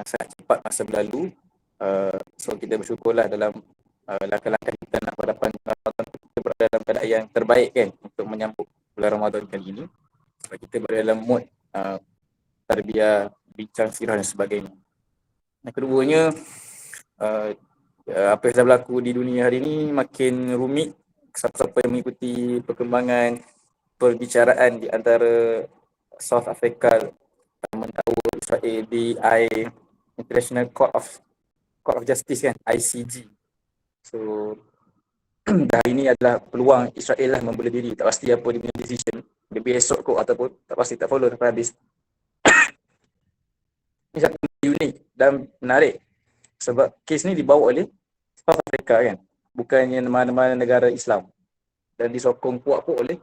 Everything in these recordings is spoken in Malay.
sangat cepat masa berlalu. So kita bersyukurlah dalam langkah-langkah kita nak berhadapan Ramadan, kita berada dalam keadaan yang terbaik kan untuk menyambut bulan Ramadan kali ini. Kita berada dalam mood tarbiyah, bincang sirah dan sebagainya. Yang keduanya, apa yang sedang berlaku di dunia hari ini makin rumit. Siapa-siapa yang mengikuti perkembangan perbicaraan di antara South Africa mendakwa Israel di International Court of Justice kan, ICJ. So hari ini adalah peluang Israel lah membela diri. Tak pasti apa dia punya decision. Maybe esok kot ataupun tak pasti, tak follow sampai habis. Ini satu unik dan menarik sebab kes ni dibawa oleh South Africa kan, bukannya mana-mana negara Islam, dan disokong kuat pun oleh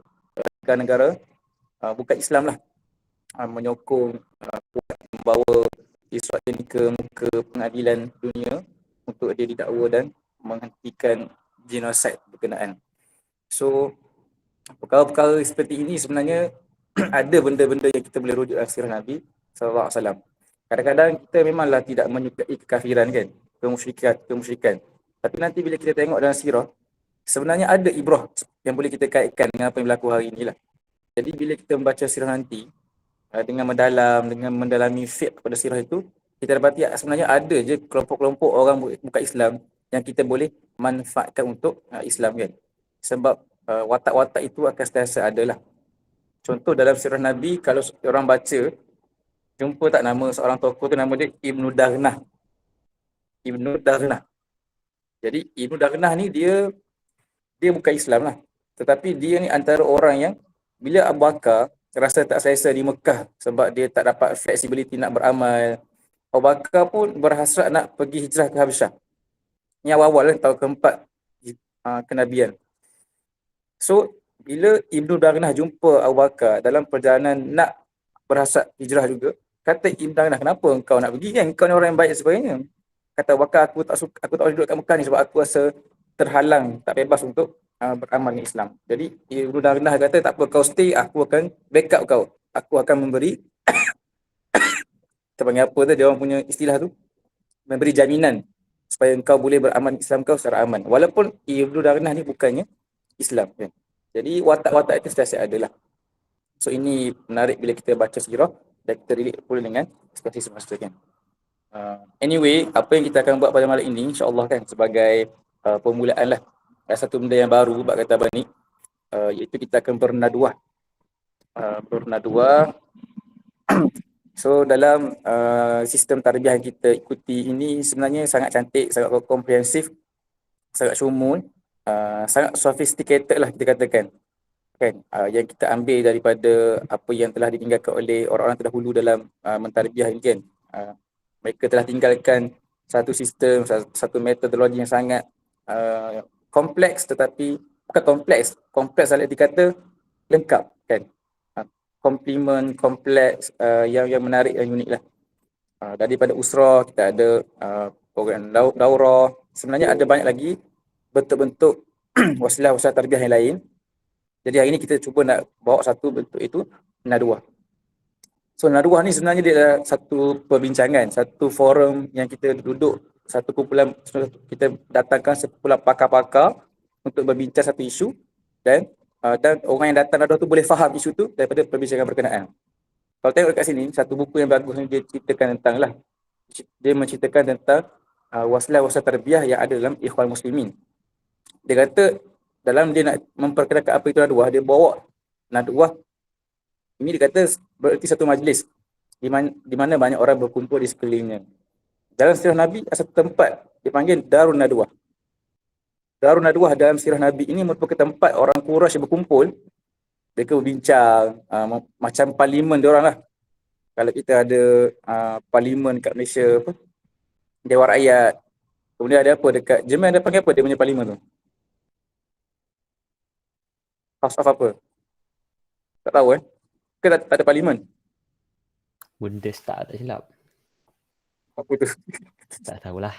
negara bukan Islam lah, menyokong kuat membawa Israel ni ke muka pengadilan dunia untuk dia didakwa dan menghentikan genosid berkenaan. So perkara-perkara seperti ini sebenarnya ada benda-benda yang kita boleh rujuk dalam sirah Nabi sallallahu alaihi wasallam. Kadang-kadang kita memanglah tidak menyukai kekafiran kan, kemusyrikan. Tapi nanti bila kita tengok dalam sirah, sebenarnya ada ibrah yang boleh kita kaitkan dengan apa yang berlaku hari inilah. Jadi bila kita membaca sirah nanti, dengan mendalami fiqh pada sirah itu, kita dapati sebenarnya ada je kelompok-kelompok orang bukan Islam yang kita boleh manfaatkan untuk Islam kan. Sebab watak-watak itu akan sentiasa adalah. Contoh dalam sirah Nabi, kalau orang baca, jumpa tak nama seorang tokoh tu, nama dia Ibnu Darnah. Ibnu Darnah. Jadi Ibnu Darnah ni dia bukan Islam lah. Tetapi dia ni antara orang yang bila Abu Bakar rasa tak selesa di Mekah sebab dia tak dapat flexibility nak beramal, Abu Bakar pun berhasrat nak pergi hijrah ke Habasyah. Ini awal-awal tahun keempat kenabian. So bila Ibnu Darnah jumpa Abu Bakar dalam perjalanan nak berhasrat hijrah juga, kata Ibnu Darnah, kenapa engkau nak pergi kan? Engkau ni orang yang baik sebagainya. Kata Abu Bakar, aku tak boleh duduk kat Mekah ni sebab aku rasa terhalang, tak bebas untuk beramal dengan Islam. Jadi Ibnu Darnah kata, tak apa, kau stay, aku akan backup kau. Aku akan memberi kita panggil apa tu, dia orang punya istilah tu, memberi jaminan supaya engkau boleh beramal Islam kau secara aman. Walaupun Ibnu Darnah ni bukannya Islam kan. Jadi watak-watak itu sentiasa adalah. So ini menarik bila kita baca sirah dan kita relate pula dengan situasi semasa kan. Anyway, apa yang kita akan buat pada malam ini insya-Allah kan sebagai permulaan lah. Ada satu benda yang baru bab kata Abang ni, iaitu kita akan bernaduah. So dalam sistem tarbiyah yang kita ikuti ini sebenarnya sangat cantik, sangat komprehensif, sangat syumul, sangat sophisticated lah kita katakan kan, yang kita ambil daripada apa yang telah ditinggalkan oleh orang-orang terdahulu dalam mentarbiyah ini kan. Mereka telah tinggalkan satu sistem, satu metodologi yang sangat kompleks, tetapi bukan kompleks dalam arti kata lengkap kan, komplement, kompleks, yang menarik, yang unik lah. Daripada usrah kita ada program daurah, sebenarnya ada banyak lagi bentuk-bentuk wasilah-wasilah tarbiyah yang lain. Jadi hari ini kita cuba nak bawa satu bentuk itu, naduah. So naduah ni sebenarnya dia adalah satu perbincangan, satu forum yang kita duduk, satu kumpulan, kita datangkan sekumpulan pakar-pakar untuk berbincang satu isu, dan orang yang datang naduah tu boleh faham isu tu daripada perbincangan berkenaan. Kalau tengok dekat sini, satu buku yang bagus ni dia ceritakan tentang lah. Dia menceritakan tentang wasilah-wasilah tarbiyah yang ada dalam Ikhwan Muslimin. Dia kata dalam dia nak memperkenalkan apa itu naduah, dia bawa naduah ini, dia kata berarti satu majlis di mana banyak orang berkumpul di sekelilingnya. Dalam sirah Nabi ada satu tempat dipanggil Darun Naduah. Darun Naduah dalam sirah Nabi ini merupakan tempat orang Quraisy berkumpul. Mereka berbincang, macam parlimen dia orang lah. Kalau kita ada parlimen kat Malaysia, apa, Dewan Rakyat. Kemudian ada apa dekat Jerman, ada panggil apa dia punya parlimen tu? House of apa? Tak tahu ke tak ada parlimen? Bundestag tak silap. Apa tu? Tak tahulah.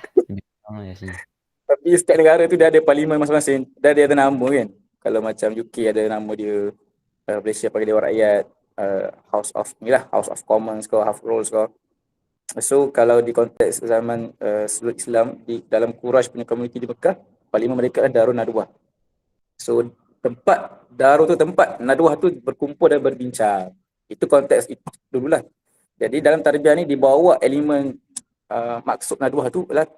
Tapi setiap negara tu dia ada parlimen masing-masing. Dan dia ada nama kan. Kalau macam UK ada nama dia, Malaysia panggil Dewan Rakyat, House of Commons ke, House of Rolls ke. So kalau di konteks zaman sebelum Islam di dalam Quraisy punya komuniti di Mekah, parlimen mereka adalah Darun Nadwah. So tempat Darul tu tempat Nadwah tu berkumpul dan berbincang. Itu konteks itu dululah. Jadi dalam tarbiyah ni dibawa elemen maksud Nadwah tu adalah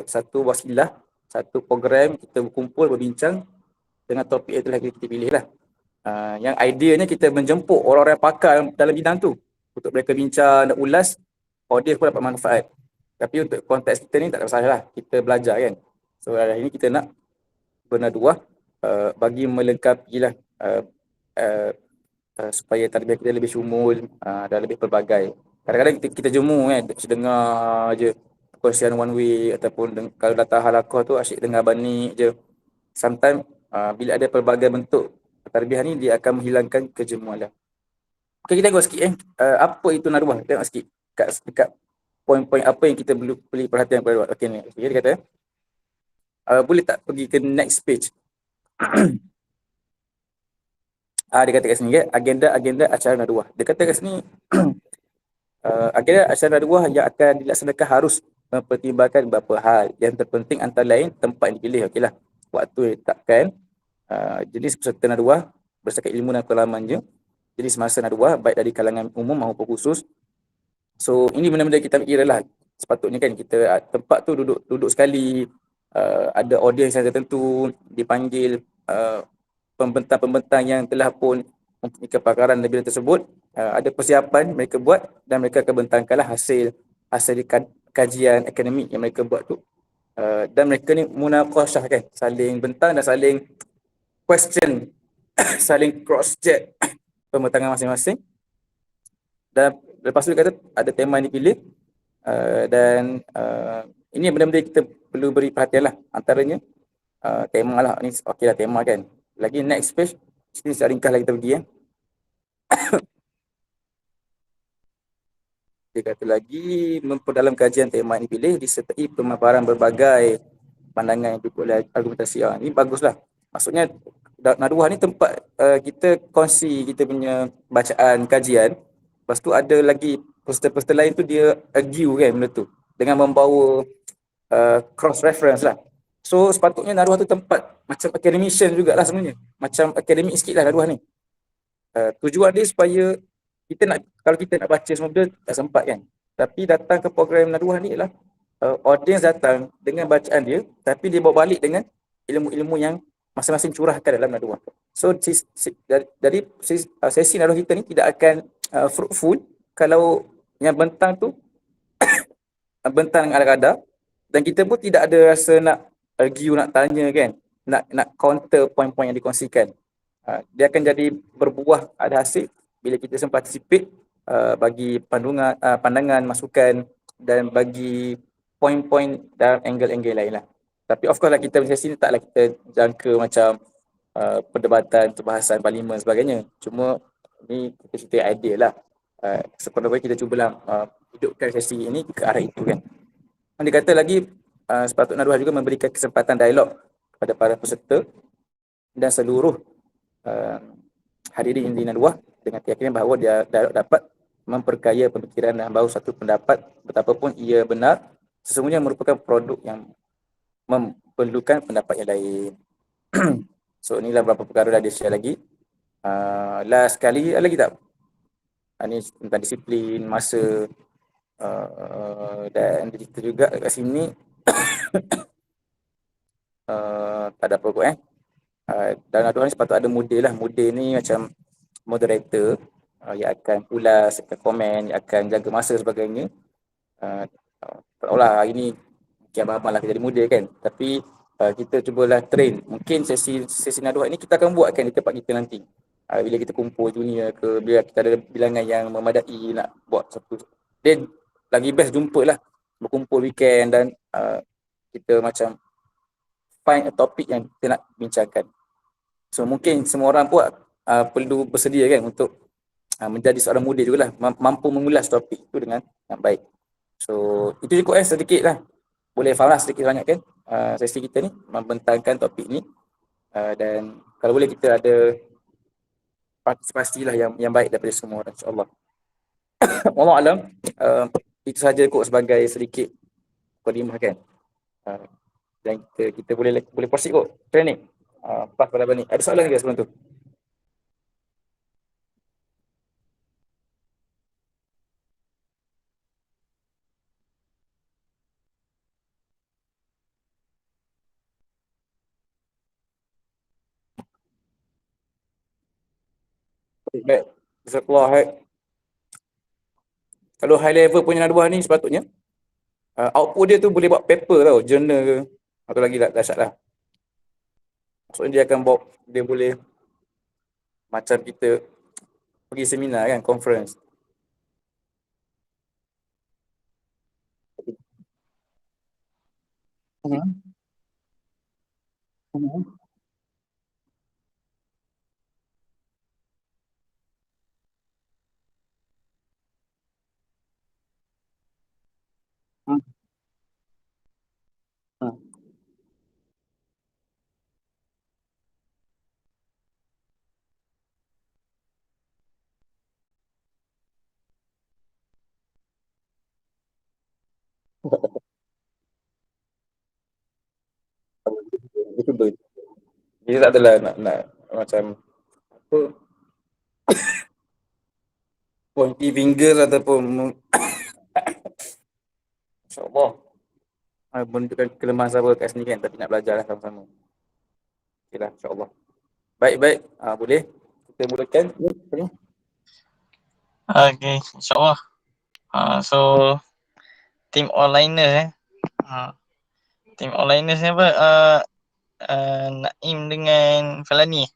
satu wasilah, satu program kita berkumpul berbincang dengan topik itulah kita pilih lah. Yang ideanya kita menjemput orang-orang pakar dalam bidang tu untuk mereka bincang dan ulas, audiens pun dapat manfaat. Tapi untuk konteks kita ni tak ada masalah lah, kita belajar kan. So hari ni kita nak bernaduah bagi melengkapi lah supaya tarbiyah kita lebih syumul dan lebih pelbagai. Kadang-kadang kita jemu kan, dengar je perkongsian one way ataupun kalau datang halaqah tu asyik dengar banik je. Sometimes bila ada pelbagai bentuk tarbiyah ni dia akan menghilangkan kejemualan. Okay, kita tengok sikit apa itu naruah. Tengok sikit dekat poin-poin apa yang kita perlu perhatian pada naruah. Okey ni. Okay, dia kata boleh tak pergi ke next page. Dia kata kat sini agenda acara naruah. Dia kata kat sini agenda acara naruah yang akan dilaksanakan harus mempertimbangkan beberapa hal. Yang terpenting antara lain tempat yang dipilih. Okeylah. Waktu yang ditetapkan, jenis peserta naruah berdasarkan ilmu dan pengalamannya, jenis masa naruah baik dari kalangan umum maupun khusus. So ini benda-benda kita kira lah. Sepatutnya kan kita tempat tu duduk sekali, ada audiens yang tertentu, dipanggil pembentang-pembentang yang telah pun mempunyai kepakaran lebih tersebut, ada persiapan mereka buat dan mereka akan bentangkanlah hasil kajian akademik yang mereka buat tu. Dan mereka ni munaqashah kan, saling bentang dan saling question, saling cross check pembentangan masing-masing. Dan lepas tu dia kata ada tema yang dipilih dan ini benda-benda kita perlu beri perhatian lah. Antaranya tema lah, ni okey lah tema kan. Lagi next page, sini saya ringkas lagi kita pergi ya. Dia kata lagi, memperdalam kajian tema yang dipilih disertai pemaparan berbagai pandangan yang dipilih oleh argumentasi. Ini baguslah. Maksudnya naruah ni tempat kita kongsi kita punya bacaan, kajian. Lepas tu ada lagi peserta-peserta lain tu dia argue kan benda tu dengan membawa cross reference lah. So sepatutnya naruah tu tempat macam academician jugalah sebenarnya. Macam akademik sikit lah naruah ni. Tujuan dia supaya kita nak, kalau kita nak baca semua benda tak sempat kan. Tapi datang ke program naruah ni ialah audiens datang dengan bacaan dia, tapi dia bawa balik dengan ilmu-ilmu yang masing-masing curahkan dalam naruah. So dari sesi naruah kita ni tidak akan fruitful kalau yang bentang tu bentang ada dan kita pun tidak ada rasa nak argue, nak tanya kan, nak counter poin-poin yang dikongsikan. Dia akan jadi berbuah ada hasil bila kita sempat participate, bagi pandangan, masukan dan bagi poin-poin dan angle-angle lain lah. Tapi of course lah kita sesi ni taklah kita jangka macam perdebatan, perbahasan parlimen sebagainya. Cuma ni kita cerita idea lah. Sepenuhnya kita cubalah hidupkan sesi ini ke arah itu kan. Dan dia kata lagi sepatutnya naruah juga memberikan kesempatan dialog kepada para peserta dan seluruh hadirin di naruah dengan keyakinan bahawa dia dapat memperkaya pemikiran dan bahawa satu pendapat betapapun ia benar sesungguhnya merupakan produk yang memerlukan pendapat yang lain. So inilah beberapa perkara dah dia share lagi. Last sekali ada lagi tak? Ini tentang disiplin, masa dan kita juga kat sini tak ada apa kot dan naruah ni sepatutnya ada model lah. Model ni macam moderator yang akan ulas, akan komen, yang akan jaga masa sebagainya. Tak tahulah hari ni mungkin abang-abang lah jadi model kan, tapi kita cubalah train. Mungkin sesi naruah ni kita akan buatkan di tempat kita nanti, bila kita kumpul junior ke, bila kita ada bilangan yang memadai nak buat satu, then lagi best jumpalah berkumpul weekend dan kita macam find a topic yang kita nak bincangkan. So mungkin semua orang pun perlu bersedia kan untuk menjadi seorang model jugalah, mampu mengulas topik itu dengan baik. So itu cukup sedikit lah. Boleh faham lah sedikit banyak kan sesi kita ni membentangkan topik ni, dan kalau boleh kita ada partisipasi lah yang baik daripada semua orang, insyaAllah. Wallahu alam. itu saja kot sebagai sedikit mukadimah kan. Dan kita boleh proceed kot training. Pas pada ni. Ada soalan lagi sebelum tu? Baik. Jazakallah khair. Kalau high level punya naduah ni sepatutnya output dia tu boleh buat paper tau, journal ke atau lagi dahsyat lah. Maksudnya dia akan bawa, dia boleh macam kita pergi seminar kan, conference. Hmm. Hmm. Hmm. Hmm. Itu betul. Dia tak adalah nak macam apa pointy finger ataupun insya-Allah menunjukkan kelemahan siapa kat sini kan, tapi nak belajar lah sama-sama. Okeylah insya-Allah. Baik-baik, boleh kita mulakan ni. Okay, insyaAllah. So, team onliners team onliners ni apa? Naim dengan Falani.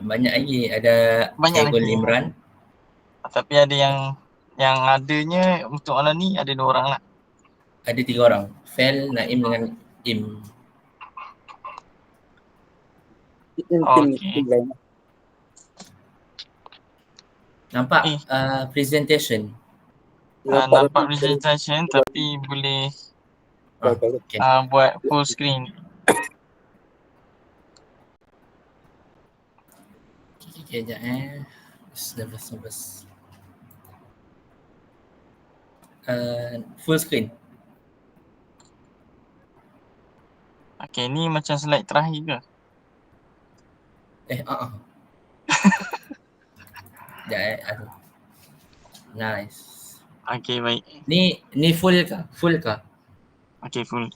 Banyak lagi, ada Banyak Khairul lagi. Imran. Tapi ada yang adanya untuk online ni ada 2 orang lah. Ada 3 orang, Fel, Naim dengan Im. Okay. Nampak presentation? Nampak presentation tapi boleh Okay. buat full screen. Okay, sekejap Nervous. Full screen. Okay, ni macam slide terakhir ke? Aduh. Nice. Okay, baik. Ni full kah? Okay, full.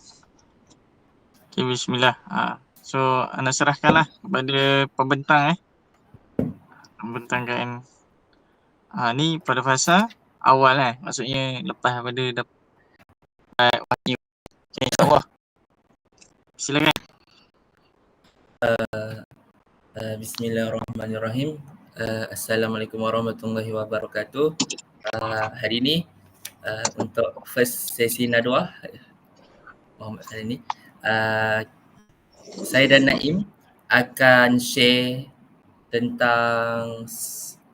Okay, bismillah. So, anda serahkanlah kepada pembentang Membentangkan ni pada fasa awal maksudnya lepas pada dapat wahyu. Okay, insyaAllah. Silakan. Bismillahirrahmanirrahim. Assalamualaikum warahmatullahi wabarakatuh. Hari ni untuk first sesi Nadwah Muhammad kali ni, saya dan Naim akan share tentang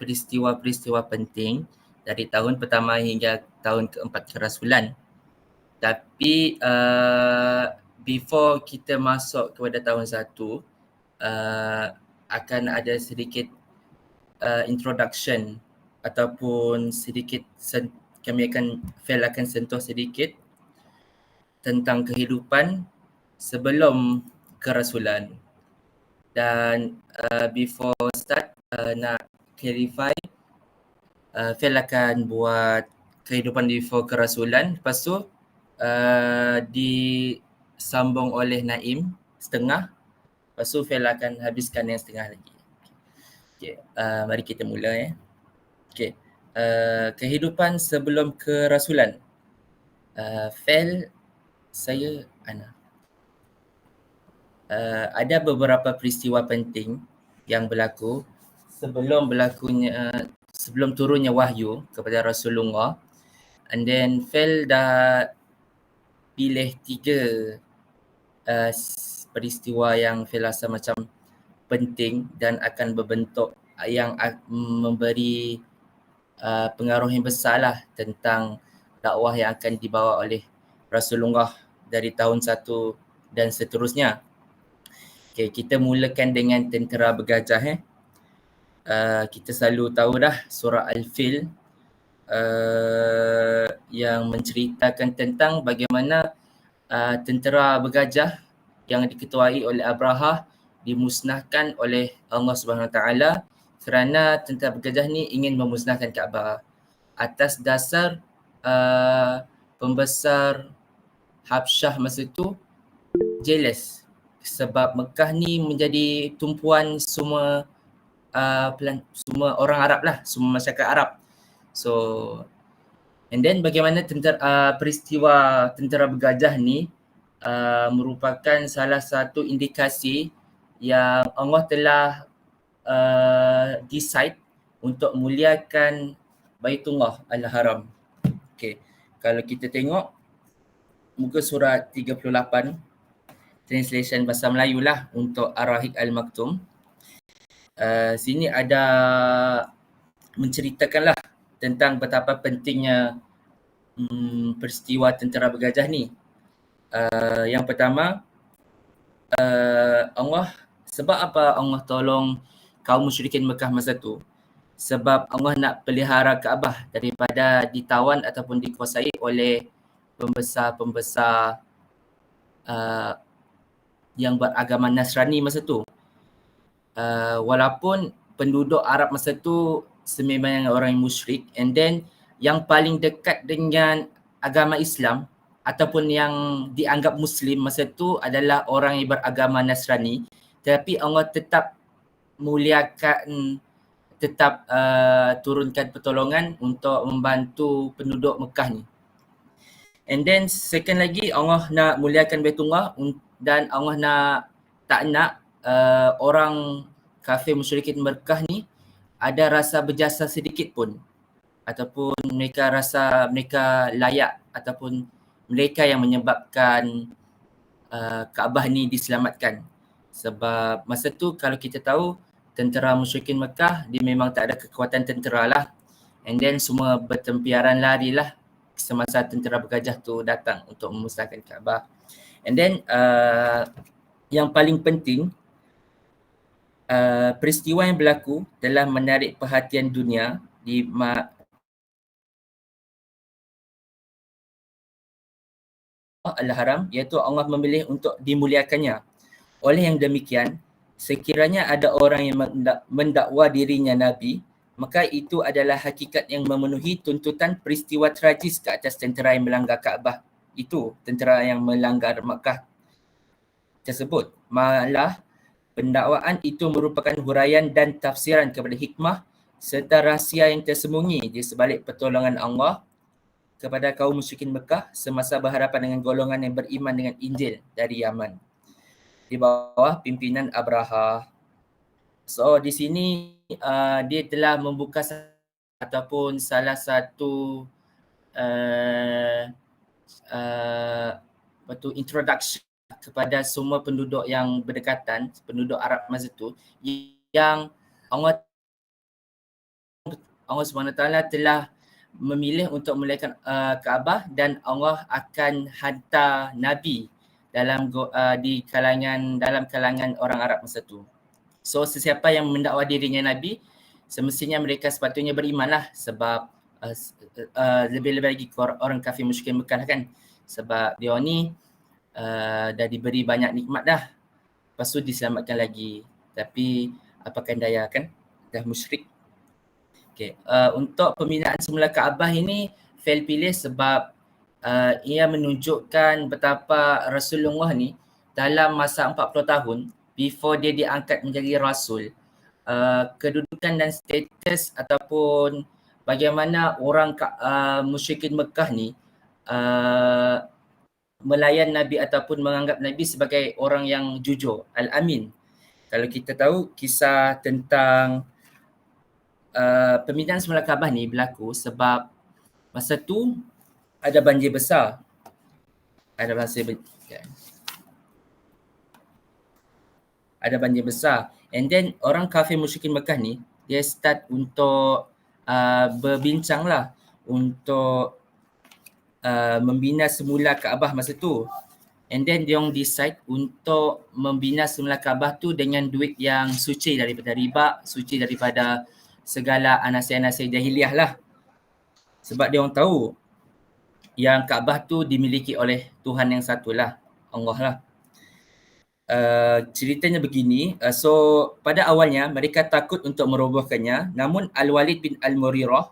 peristiwa-peristiwa penting dari tahun pertama hingga tahun keempat kerasulan. Tapi before kita masuk kepada tahun 1, akan ada sedikit introduction ataupun sedikit Fel akan sentuh sedikit tentang kehidupan sebelum kerasulan. Dan before start, nak clarify, Fel akan buat kehidupan before kerasulan, lepas tu disambung oleh Naim setengah, lepas tu Fel akan habiskan yang setengah lagi. Okay, mari kita mula Okay, kehidupan sebelum kerasulan. Fel, saya, Ana. Ada beberapa peristiwa penting yang berlaku sebelum turunnya wahyu kepada Rasulullah. And then Fel dah pilih 3 peristiwa yang Fel rasa macam penting dan akan berbentuk yang memberi pengaruh yang besar lah tentang dakwah yang akan dibawa oleh Rasulullah dari tahun 1 dan seterusnya. Okay, kita mulakan dengan tentera bergajah. kita selalu tahu dah surah Al-Fil yang menceritakan tentang bagaimana tentera bergajah yang diketuai oleh Abrahah dimusnahkan oleh Allah Subhanahu Wa Taala kerana tentera bergajah ni ingin memusnahkan Kaabah atas dasar pembesar Habsyah masa tu jealous sebab Mekah ni menjadi tumpuan semua semua orang Arab lah, semua masyarakat Arab. So and then bagaimana peristiwa tentera bergajah ni merupakan salah satu indikasi yang Allah telah decide untuk muliakan Baitullah Al-Haram. Okay. Kalau kita tengok muka surat 38, translation bahasa Melayu lah untuk Ar-Rahiq Al-Maktum. Sini ada menceritakanlah tentang betapa pentingnya peristiwa tentera bergajah ni. Yang pertama, Allah, sebab apa Allah tolong kaum musyrikin Mekah masa tu? Sebab Allah nak pelihara Kaabah daripada ditawan ataupun dikuasai oleh pembesar-pembesar yang beragama Nasrani masa tu. Walaupun penduduk Arab masa tu sememangnya orang yang musyrik, and then yang paling dekat dengan agama Islam ataupun yang dianggap Muslim masa tu adalah orang yang beragama Nasrani, tapi Allah tetap muliakan, tetap turunkan pertolongan untuk membantu penduduk Mekah ni. And then second lagi, Allah nak muliakan Baitullah dan Allah tak nak orang kafir musyrikin Mekah ni ada rasa berjasa sedikit pun, ataupun mereka rasa mereka layak, ataupun mereka yang menyebabkan Kaabah ni diselamatkan. Sebab masa tu kalau kita tahu tentera musyrikin Mekah dia memang tak ada kekuatan tentera lah, and then semua bertempiaran lari lah semasa tentera bergajah tu datang untuk memusnahkan Kaabah. And then yang paling penting, peristiwa yang berlaku telah menarik perhatian dunia di Al-Haram, iaitu Allah memilih untuk dimuliakannya. Oleh yang demikian, sekiranya ada orang yang mendakwa dirinya Nabi, maka itu adalah hakikat yang memenuhi tuntutan peristiwa tragis ke atas tentera yang melanggar Kaabah. Itu tentera yang melanggar Makkah tersebut. Malah pendakwaan itu merupakan huraian dan tafsiran kepada hikmah serta rahsia yang tersembunyi di sebalik pertolongan Allah kepada kaum musyrikin Mekah semasa berhadapan dengan golongan yang beriman dengan Injil dari Yaman di bawah pimpinan Abrahah. So di sini dia telah membuka ataupun salah satu introduction kepada semua penduduk yang berdekatan, penduduk Arab masa tu, yang Allah SWT telah memilih untuk memuliakan Kaabah, dan Allah akan hantar Nabi dalam kalangan orang Arab masa tu. So sesiapa yang mendakwa dirinya Nabi, semestinya mereka sepatutnya berimanlah, sebab lebih-lebih lagi orang kafir musyrikin Mekah kan, sebab dia ni dah diberi banyak nikmat dah, lepas tu diselamatkan lagi, tapi apakan daya kan, dah musyrik. Okay. Untuk pembinaan semula Kaabah ini fail pilih sebab ia menunjukkan betapa Rasulullah ni dalam masa 40 tahun before dia diangkat menjadi Rasul, kedudukan dan status ataupun bagaimana orang musyrikin Mekah ni melayan Nabi ataupun menganggap Nabi sebagai orang yang jujur, Al-Amin. Kalau kita tahu kisah tentang pembinaan semula Kaabah ni berlaku sebab masa tu ada banjir besar. Ada banjir besar. And then orang kafir musyrikin Mekah ni dia start untuk berbincang lah untuk membina semula Kaabah masa tu. And then diorang decide untuk membina semula Kaabah tu dengan duit yang suci daripada riba, suci daripada segala anasir-anasir jahiliah lah. Sebab diorang tahu yang Kaabah tu dimiliki oleh Tuhan yang satu lah, Allah lah. Ceritanya begini, so pada awalnya mereka takut untuk merobohkannya, namun Al-Walid bin Al-Mughirah,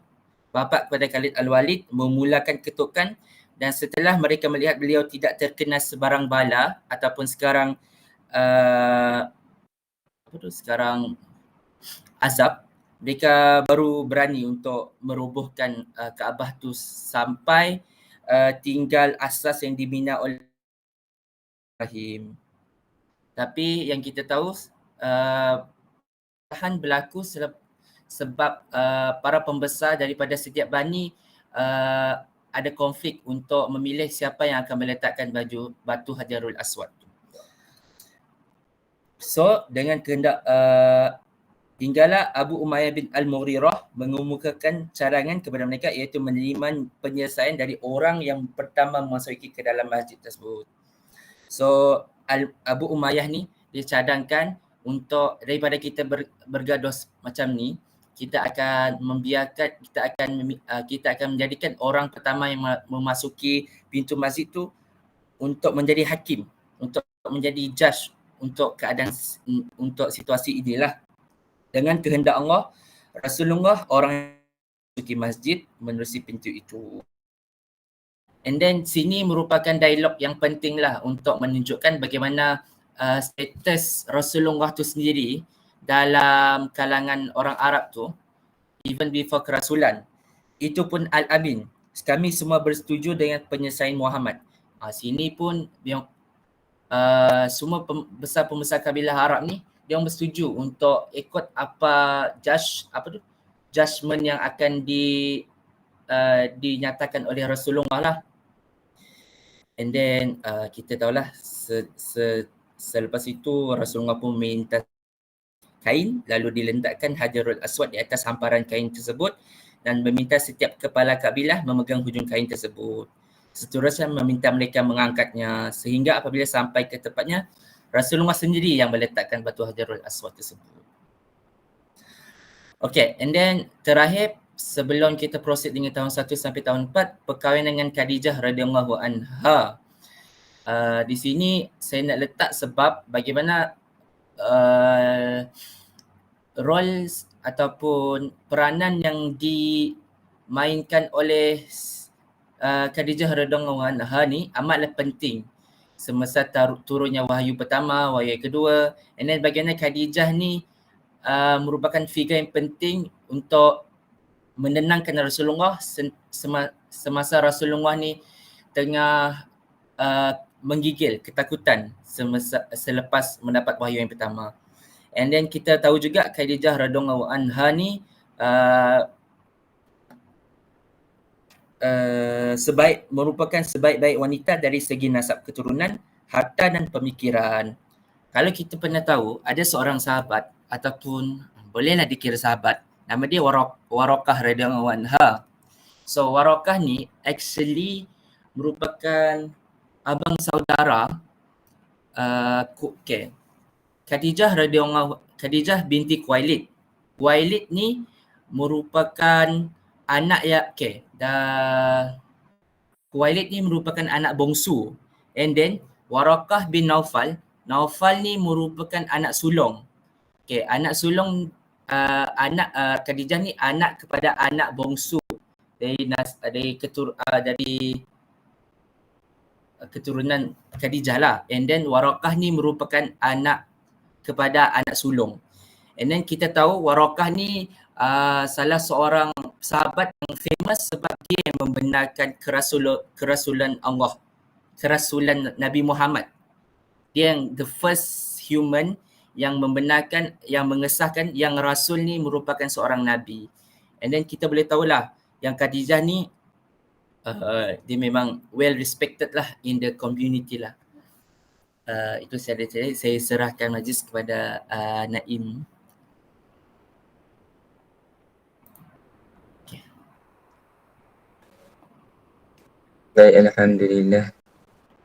bapa kepada Khalid Al-Walid, memulakan ketukan, dan setelah mereka melihat beliau tidak terkena sebarang bala ataupun sekarang sekarang azab, mereka baru berani untuk merobohkan Kaabah tu sampai tinggal asas yang dibina oleh Ibrahim. Tapi yang kita tahu tahan berlaku sebab para pembesar daripada setiap bani ada konflik untuk memilih siapa yang akan meletakkan batu Hajarul Aswad. So dengan kehendak tinggallah Abu Umayyah bin Al-Mughirah mengemukakan cadangan kepada mereka, iaitu menerima penyelesaian dari orang yang pertama memasuki ke dalam masjid tersebut. So Abu Umayyah ni dia cadangkan untuk daripada kita bergaduh macam ni, kita akan menjadikan orang pertama yang memasuki pintu masjid tu untuk menjadi hakim, untuk menjadi judge untuk keadaan, untuk situasi inilah. Dengan kehendak Allah, Rasulullah orang memasuki masjid menerusi pintu itu. And then sini merupakan dialog yang penting lah untuk menunjukkan bagaimana status Rasulullah tu sendiri dalam kalangan orang Arab tu, even before kerasulan. Itu pun Al-Amin. Kami semua bersetuju dengan penyelesaian Muhammad. Sini pun semua pembesar kabilah Arab ni, dia orang bersetuju untuk ikut judgement yang akan dinyatakan oleh Rasulullah lah. And then kita tahulah selepas itu Rasulullah pun minta kain, lalu diletakkan Hajarul Aswad di atas hamparan kain tersebut dan meminta setiap kepala kabilah memegang hujung kain tersebut. Seterusnya meminta mereka mengangkatnya sehingga apabila sampai ke tempatnya, Rasulullah sendiri yang meletakkan batu Hajarul Aswad tersebut. Okay, and then terakhir sebelum kita proceed dengan tahun 1 sampai tahun 4, perkahwinan dengan Khadijah radhiyallahu anha. Di sini saya nak letak sebab bagaimana roles ataupun peranan yang dimainkan oleh Khadijah radhiyallahu anha ni amatlah penting semasa turunnya wahyu pertama, wahyu kedua, and then bagaimana Khadijah ni merupakan figure yang penting untuk menenangkan Rasulullah semasa Rasulullah ni tengah menggigil ketakutan selepas mendapat wahyu yang pertama. And then kita tahu juga Khadijah radhiyallahu anha ni merupakan sebaik-baik wanita dari segi nasab keturunan, harta dan pemikiran. Kalau kita pernah tahu ada seorang sahabat ataupun bolehlah dikira sahabat, nama dia Waraqah radhiyallahu anha. So Waraqah ni actually merupakan abang saudara Khadijah binti Khuwailid. Khuwailid ni merupakan anak Khuwailid ni merupakan anak bongsu. And then Waraqah bin Naufal ni merupakan anak sulung. Anak sulung Khadijah ni anak kepada anak bongsu dari keturunan Khadijah lah. And then Waraqah ni merupakan anak kepada anak sulung. And then kita tahu Waraqah ni salah seorang sahabat yang famous sebab dia yang membenarkan kerasulan Allah, kerasulan Nabi Muhammad. Dia yang the first human yang membenarkan, yang mengesahkan yang Rasul ni merupakan seorang Nabi. And then kita boleh tahulah yang Khadijah ni dia memang well respected lah in the community lah. Itu saya serahkan majlis kepada Naim. Baik, alhamdulillah.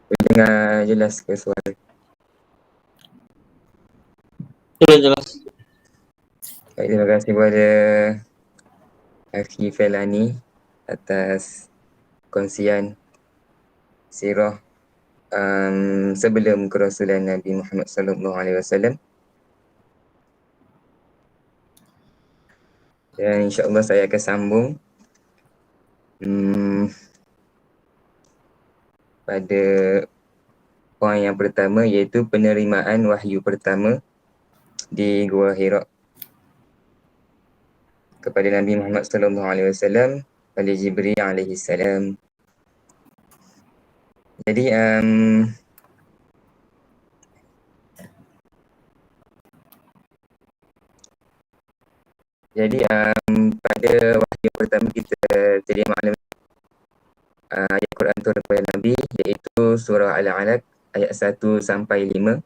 Dengan Dengar jelas ke suara? Jelas. Baik, terima kasih kepada Akhi Felani atas kongsian sirah sebelum kerasulan Nabi Muhammad sallallahu alaihi wasallam. Dan insya-Allah saya akan sambung pada poin yang pertama, iaitu penerimaan wahyu pertama di Gua Hira kepada Nabi Muhammad sallallahu alaihi wasallam oleh Jibril alaihi salam. Jadi pada wahyu pertama kita terima maklum ayat Quran turun kepada Nabi, iaitu surah Al-Alaq ayat 1 sampai 5.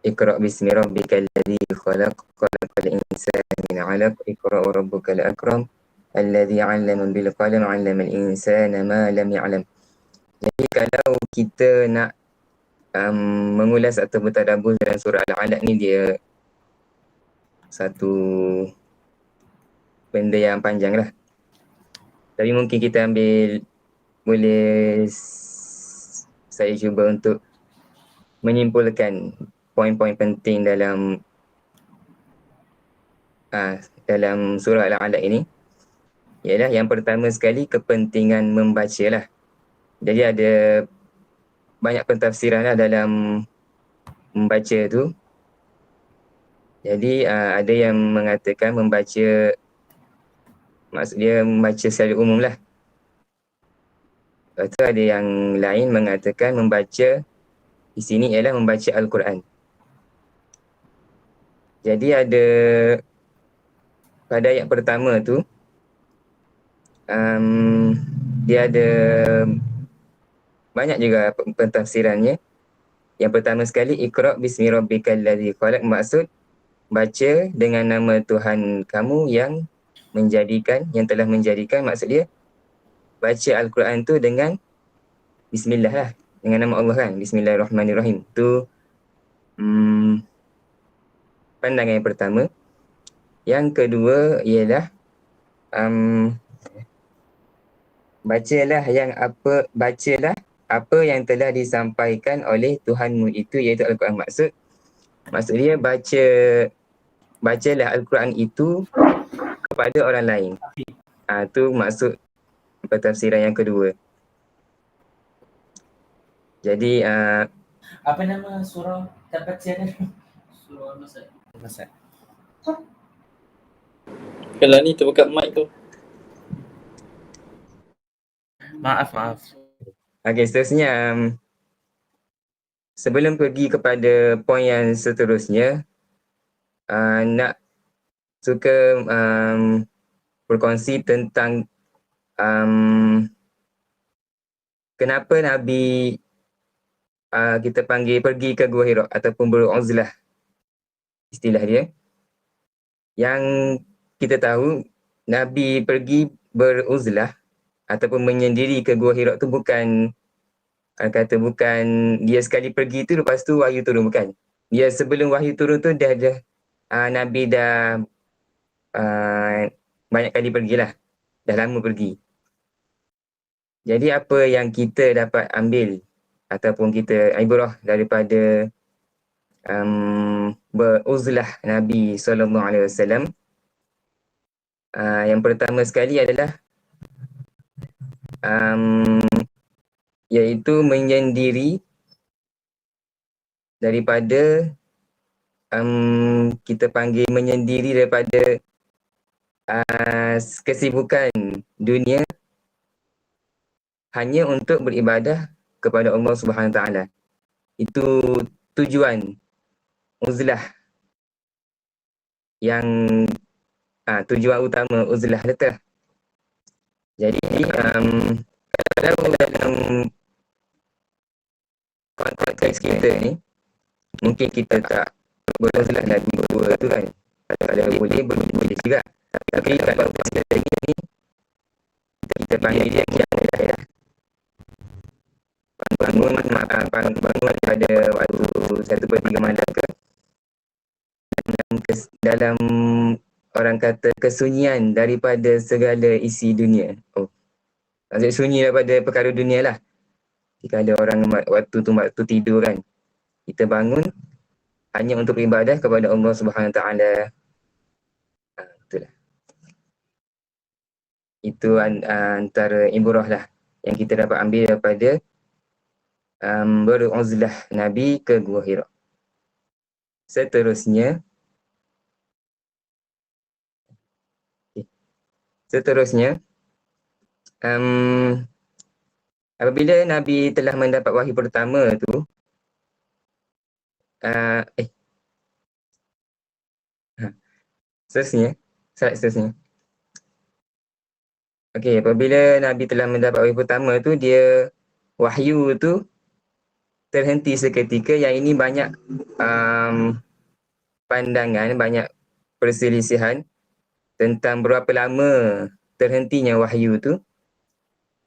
Iqra' bismi rabbikal ladzi khalaq, khalaqal insana min 'alaq, iqra' wa rabbukal akram, alladzi 'allama bil qalam, 'allamal insana ma lam ya'lam. Jadi kalau kita nak mengulas atau bertadabbur dalam surah Al-Alaq ni, dia satu benda yang panjang lah. Tapi mungkin kita saya cuba untuk menyimpulkan poin-poin penting dalam surah Al-Alaq ini. Ialah yang pertama sekali, kepentingan membaca lah. Jadi ada banyak pentafsiran lah dalam membaca tu. Jadi ada yang mengatakan membaca, maksud dia membaca secara umum lah. Lepas tu ada yang lain mengatakan membaca di sini ialah membaca Al-Quran. Jadi ada pada ayat pertama tu, dia ada banyak juga pentafsirannya. Yang pertama sekali, Iqra' bismi rabbikal ladzi khalaq, maksud baca dengan nama Tuhan kamu yang telah menjadikan. Maksud dia baca Al-Quran tu dengan bismillah lah, dengan nama Allah kan, bismillahirrahmanirrahim. Tu pandangan yang pertama. Yang kedua ialah bacalah apa yang telah disampaikan oleh Tuhanmu itu, iaitu Al-Quran. Maksud dia bacalah Al-Quran itu kepada orang lain. Tu maksud pentafsiran yang kedua. Jadi Apa nama surah tempat siaran? Surah Masad. Kalau ni terbuka mic tu. Maaf. okey, seterusnya sebelum pergi kepada poin yang seterusnya, nak suka berkongsi tentang kenapa Nabi kita panggil pergi ke Gua Hira ataupun beruzlah, istilah dia. Yang kita tahu Nabi pergi beruzlah ataupun menyendiri ke Gua Hira tu bukan dia sekali pergi tu lepas tu wahyu turun, bukan. Dia sebelum wahyu turun tu Nabi dah banyak kali pergilah, dah lama pergi. Jadi apa yang kita dapat ambil ataupun kita ibrah daripada beruzlah Nabi SAW, yang pertama sekali adalah iaitu menyendiri daripada kita panggil menyendiri daripada kesibukan dunia, hanya untuk beribadah kepada Allah Subhanahu Wa Taala. Itu tujuan uzlah, yang tujuan utama uzlah itu. Jadi kalau dalam konteks kita ni, mungkin kita tak beruzlah lagi berdua tu kan. Kalau boleh juga. Tapi dalam konteks kita ni, kita kita panggil dia qiyamul lail lah. Bangun pada waktu 1/3 malam ke dalam orang kata kesunyian daripada segala isi dunia. Maksud sunyi daripada perkara dunia lah. Jika ada orang waktu tidur kan, kita bangun hanya untuk beribadah kepada Allah Subhanahu Wa Taala. Itulah. Itu antara ibrah lah yang kita dapat ambil daripada beruzlah Nabi ke Gua Hira. Seterusnya, apabila Nabi telah mendapat wahyu pertama tu, slide seterusnya. Okey, apabila Nabi telah mendapat wahyu pertama tu, wahyu tu terhenti seketika. Yang ini banyak pandangan, banyak perselisihan tentang berapa lama terhentinya wahyu tu.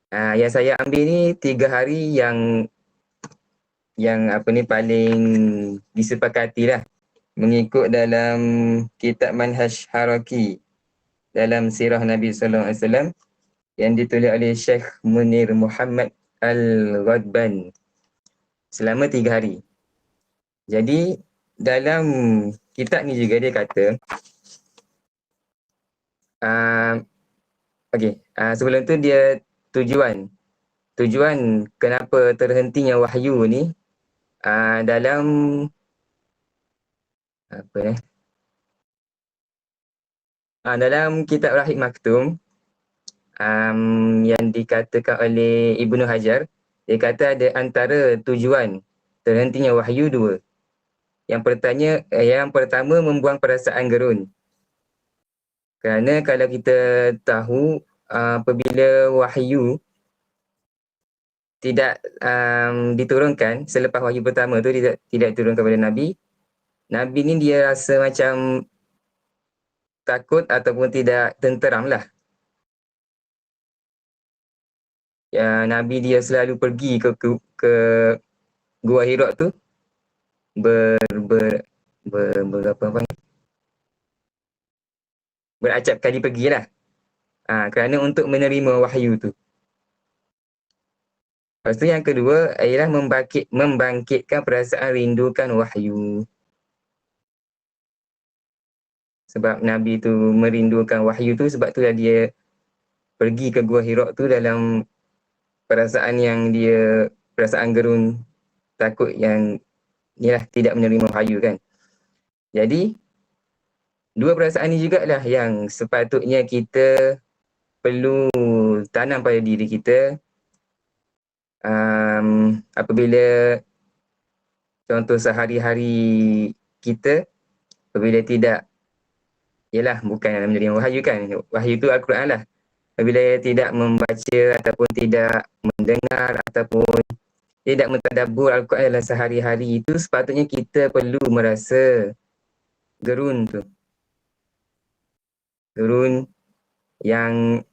Yang saya ambil ni 3 hari yang paling disepakati lah, mengikut dalam kitab Manhaj Haraki dalam sirah Nabi sallallahu alaihi wasallam yang ditulis oleh Syekh Munir Muhammad Al-Ghadban, selama 3 hari. Jadi dalam kitab ni juga dia kata, sebelum tu dia tujuan kenapa terhentinya wahyu ni dalam dalam kitab Rahib Maktum yang dikatakan oleh Ibnu Hajar, dia kata ada antara tujuan terhentinya wahyu 2. Yang pertama membuang perasaan gerun. Kerana kalau kita tahu apabila wahyu tidak diturunkan, selepas wahyu pertama tu tidak diturunkan kepada Nabi ni dia rasa macam takut ataupun tidak tenteram lah. Nabi dia selalu pergi ke Gua Hira tu beracap kali pergilah. Kerana untuk menerima wahyu tu. Lepas tu yang kedua ialah membangkitkan perasaan rindukan wahyu. Sebab Nabi tu merindukan wahyu tu, sebab tu dia pergi ke Gua Hira tu dalam perasaan gerun, takut yang inilah tidak menerima wahyu kan. Jadi 2 perasaan ni jugalah yang sepatutnya kita perlu tanam pada diri kita. Apabila contoh sehari-hari kita, apabila tidak, bukan menerima wahyu kan, wahyu tu Al-Quran lah. Apabila tidak membaca ataupun tidak mendengar ataupun tidak mentadabbur Al-Quran dalam sehari-hari itu, sepatutnya kita perlu merasa gerun tu. Gerun yang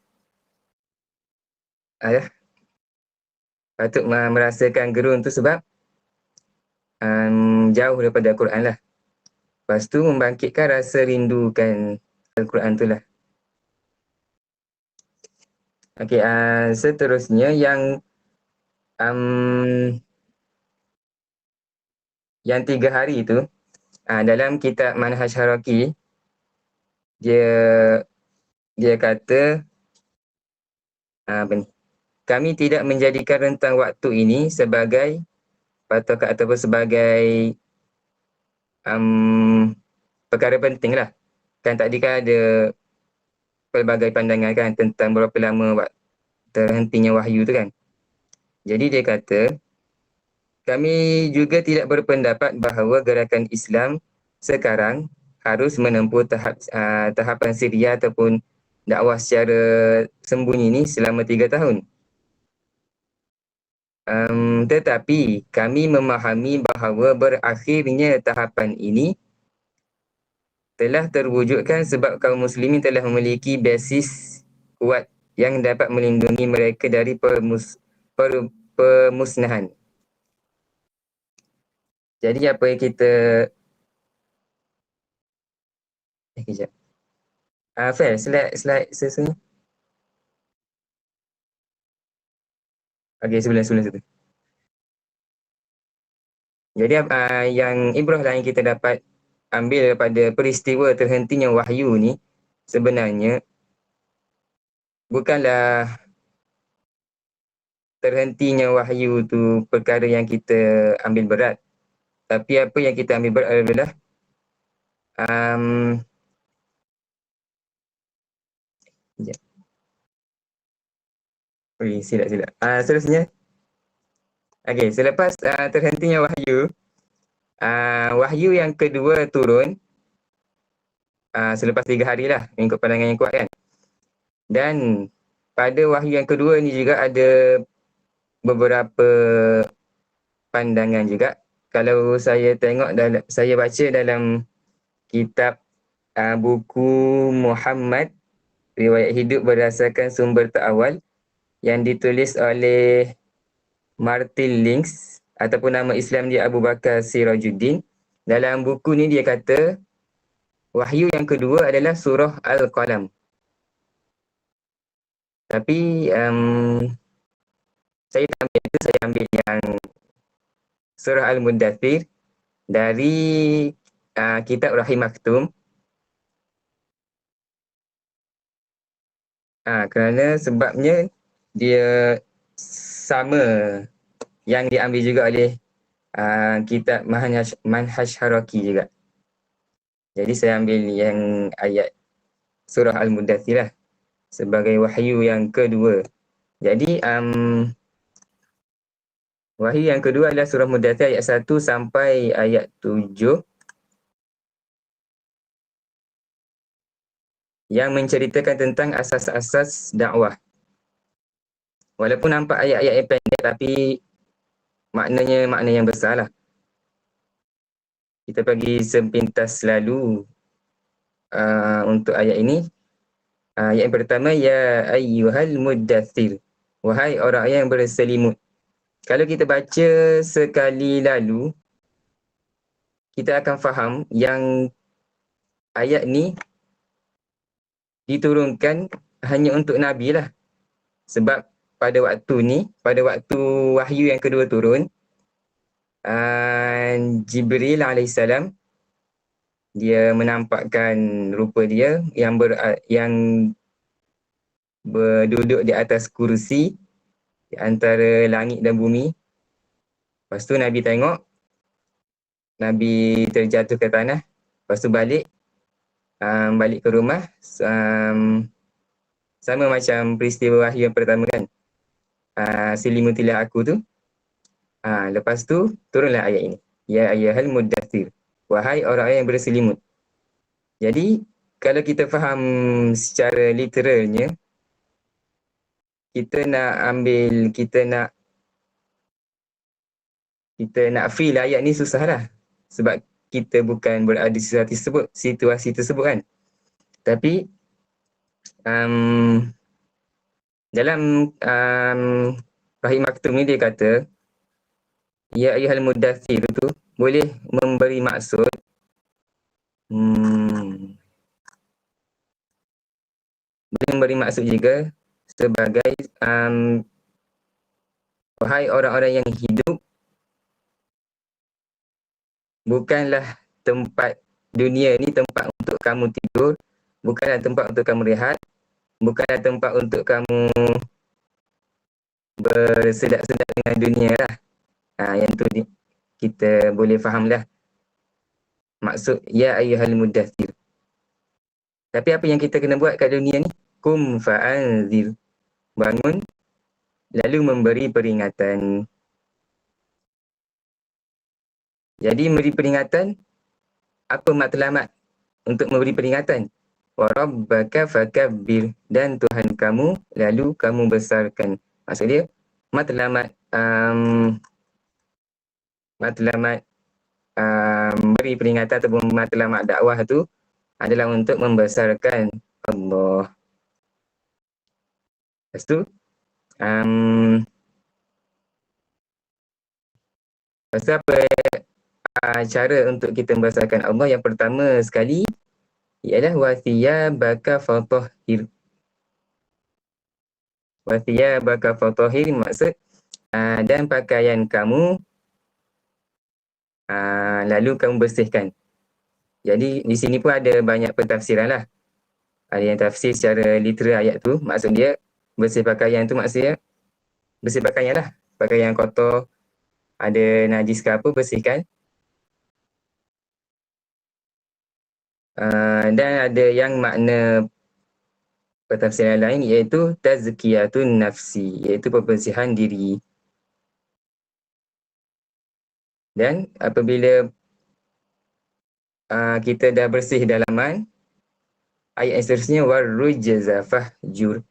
patut merasakan gerun tu sebab jauh daripada Al-Quran lah. Lepas tu membangkitkan rasa rindukan Al-Quran tu lah. Okey, seterusnya yang 3 hari tu, dalam kitab Manhaj Haraki dia kata kami tidak menjadikan rentang waktu ini sebagai patokan ataupun sebagai perkara penting lah. Kan tadi kan ada pelbagai pandangan kan tentang berapa lama terhentinya wahyu tu kan. Jadi dia kata, kami juga tidak berpendapat bahawa gerakan Islam sekarang harus menempuh tahapan siriyah ataupun dakwah secara sembunyi ni selama 3 tahun. Tetapi kami memahami bahawa berakhirnya tahapan ini telah terwujudkan sebab kaum muslimin telah memiliki basis kuat yang dapat melindungi mereka dari pemusnahan. Jadi apa yang kita kejap. Fair, slide sesungguhnya. Okey, sebelum situ. Jadi yang ibrah lah yang kita dapat ambil daripada peristiwa terhentinya wahyu ni sebenarnya bukanlah terhentinya wahyu tu perkara yang kita ambil berat. Tapi apa yang kita ambil berat adalah silap. Seterusnya. Okey, selepas terhentinya wahyu, wahyu yang kedua turun selepas 3 hari lah, mengikut pandangan yang kuat kan. Dan pada wahyu yang kedua ni juga ada beberapa pandangan juga. Kalau saya tengok saya baca dalam kitab buku Muhammad Riwayat Hidup Berdasarkan Sumber Ta'awal yang ditulis oleh Martin Links ataupun nama Islam dia Abu Bakar Sirajuddin. Dalam buku ni dia kata wahyu yang kedua adalah surah Al-Qalam. Tapi saya tak ambil itu, saya ambil yang surah Al-Muddathir dari kitab Rahim Maktum. Kerana sebabnya dia sama yang diambil juga oleh kitab Manhaj Haraki juga. Jadi saya ambil yang ayat surah Al-Muddathir lah sebagai wahyu yang kedua. Jadi wahyu yang kedua adalah surah Muddathir ayat 1 sampai ayat 7 yang menceritakan tentang asas-asas dakwah. Walaupun nampak ayat-ayat yang pendek tapi maknanya makna yang besar lah. Kita bagi sepintas lalu untuk ayat ini. Ayat yang pertama, ya ayyuhal muddathir, wahai orang yang berselimut. Kalau kita baca sekali lalu, kita akan faham yang ayat ni diturunkan hanya untuk Nabi lah. Sebab pada waktu ni, pada waktu wahyu yang kedua turun, Jibril alaihissalam dia menampakkan rupa dia yang berduduk di atas kursi di antara langit dan bumi. Lepas tu Nabi tengok, Nabi terjatuh ke tanah. Lepas tu balik ke rumah, sama macam peristiwa wahyu yang pertama kan, selimutilah aku tu. Lepas tu turunlah ayat ini, ya ayyuhal muddathir, wahai orang yang berselimut. Jadi kalau kita faham secara literalnya, kita nak feel ayat ni susah lah. Sebab kita bukan berada di situasi tersebut kan. Tapi dalam Rahim Maktum ni dia kata ya ayyuhal muddathir tu boleh memberi maksud boleh memberi maksud juga sebagai wahai orang-orang yang hidup, bukanlah tempat dunia ni tempat untuk kamu tidur, bukanlah tempat untuk kamu rehat, bukanlah tempat untuk kamu bersedak-sedak dengan dunia lah. Yang tu kita boleh faham lah maksud ya ayyuhal muddathir. Tapi apa yang kita kena buat kat dunia ni? Kum fa'anzir, bangun lalu memberi peringatan. Jadi memberi peringatan, apa matlamat untuk memberi peringatan? Wa rabbaka fakabbir, dan Tuhan kamu lalu kamu besarkan. Maksud dia matlamat beri peringatan ataupun matlamat dakwah tu adalah untuk membesarkan Allah. Lepas tu, um, lepas tu apa cara untuk kita membesarkan Allah? Yang pertama sekali ialah wathiyabaka fatahhir. Wathiyabaka fatahhir maksud dan pakaian kamu lalu kamu bersihkan. Jadi di sini pun ada banyak pentafsiran lah. Ada yang tafsir secara literal ayat tu, maksud dia bersih pakaian tu maksudnya bersih pakaian lah. Pakaian kotor, ada najis ke apa, bersihkan. Dan ada yang makna pentafsiran lain iaitu tazkiyatun nafsi, iaitu pembersihan diri. Dan apabila kita dah bersih dalaman, ayat yang seterusnya warrujza fahjur.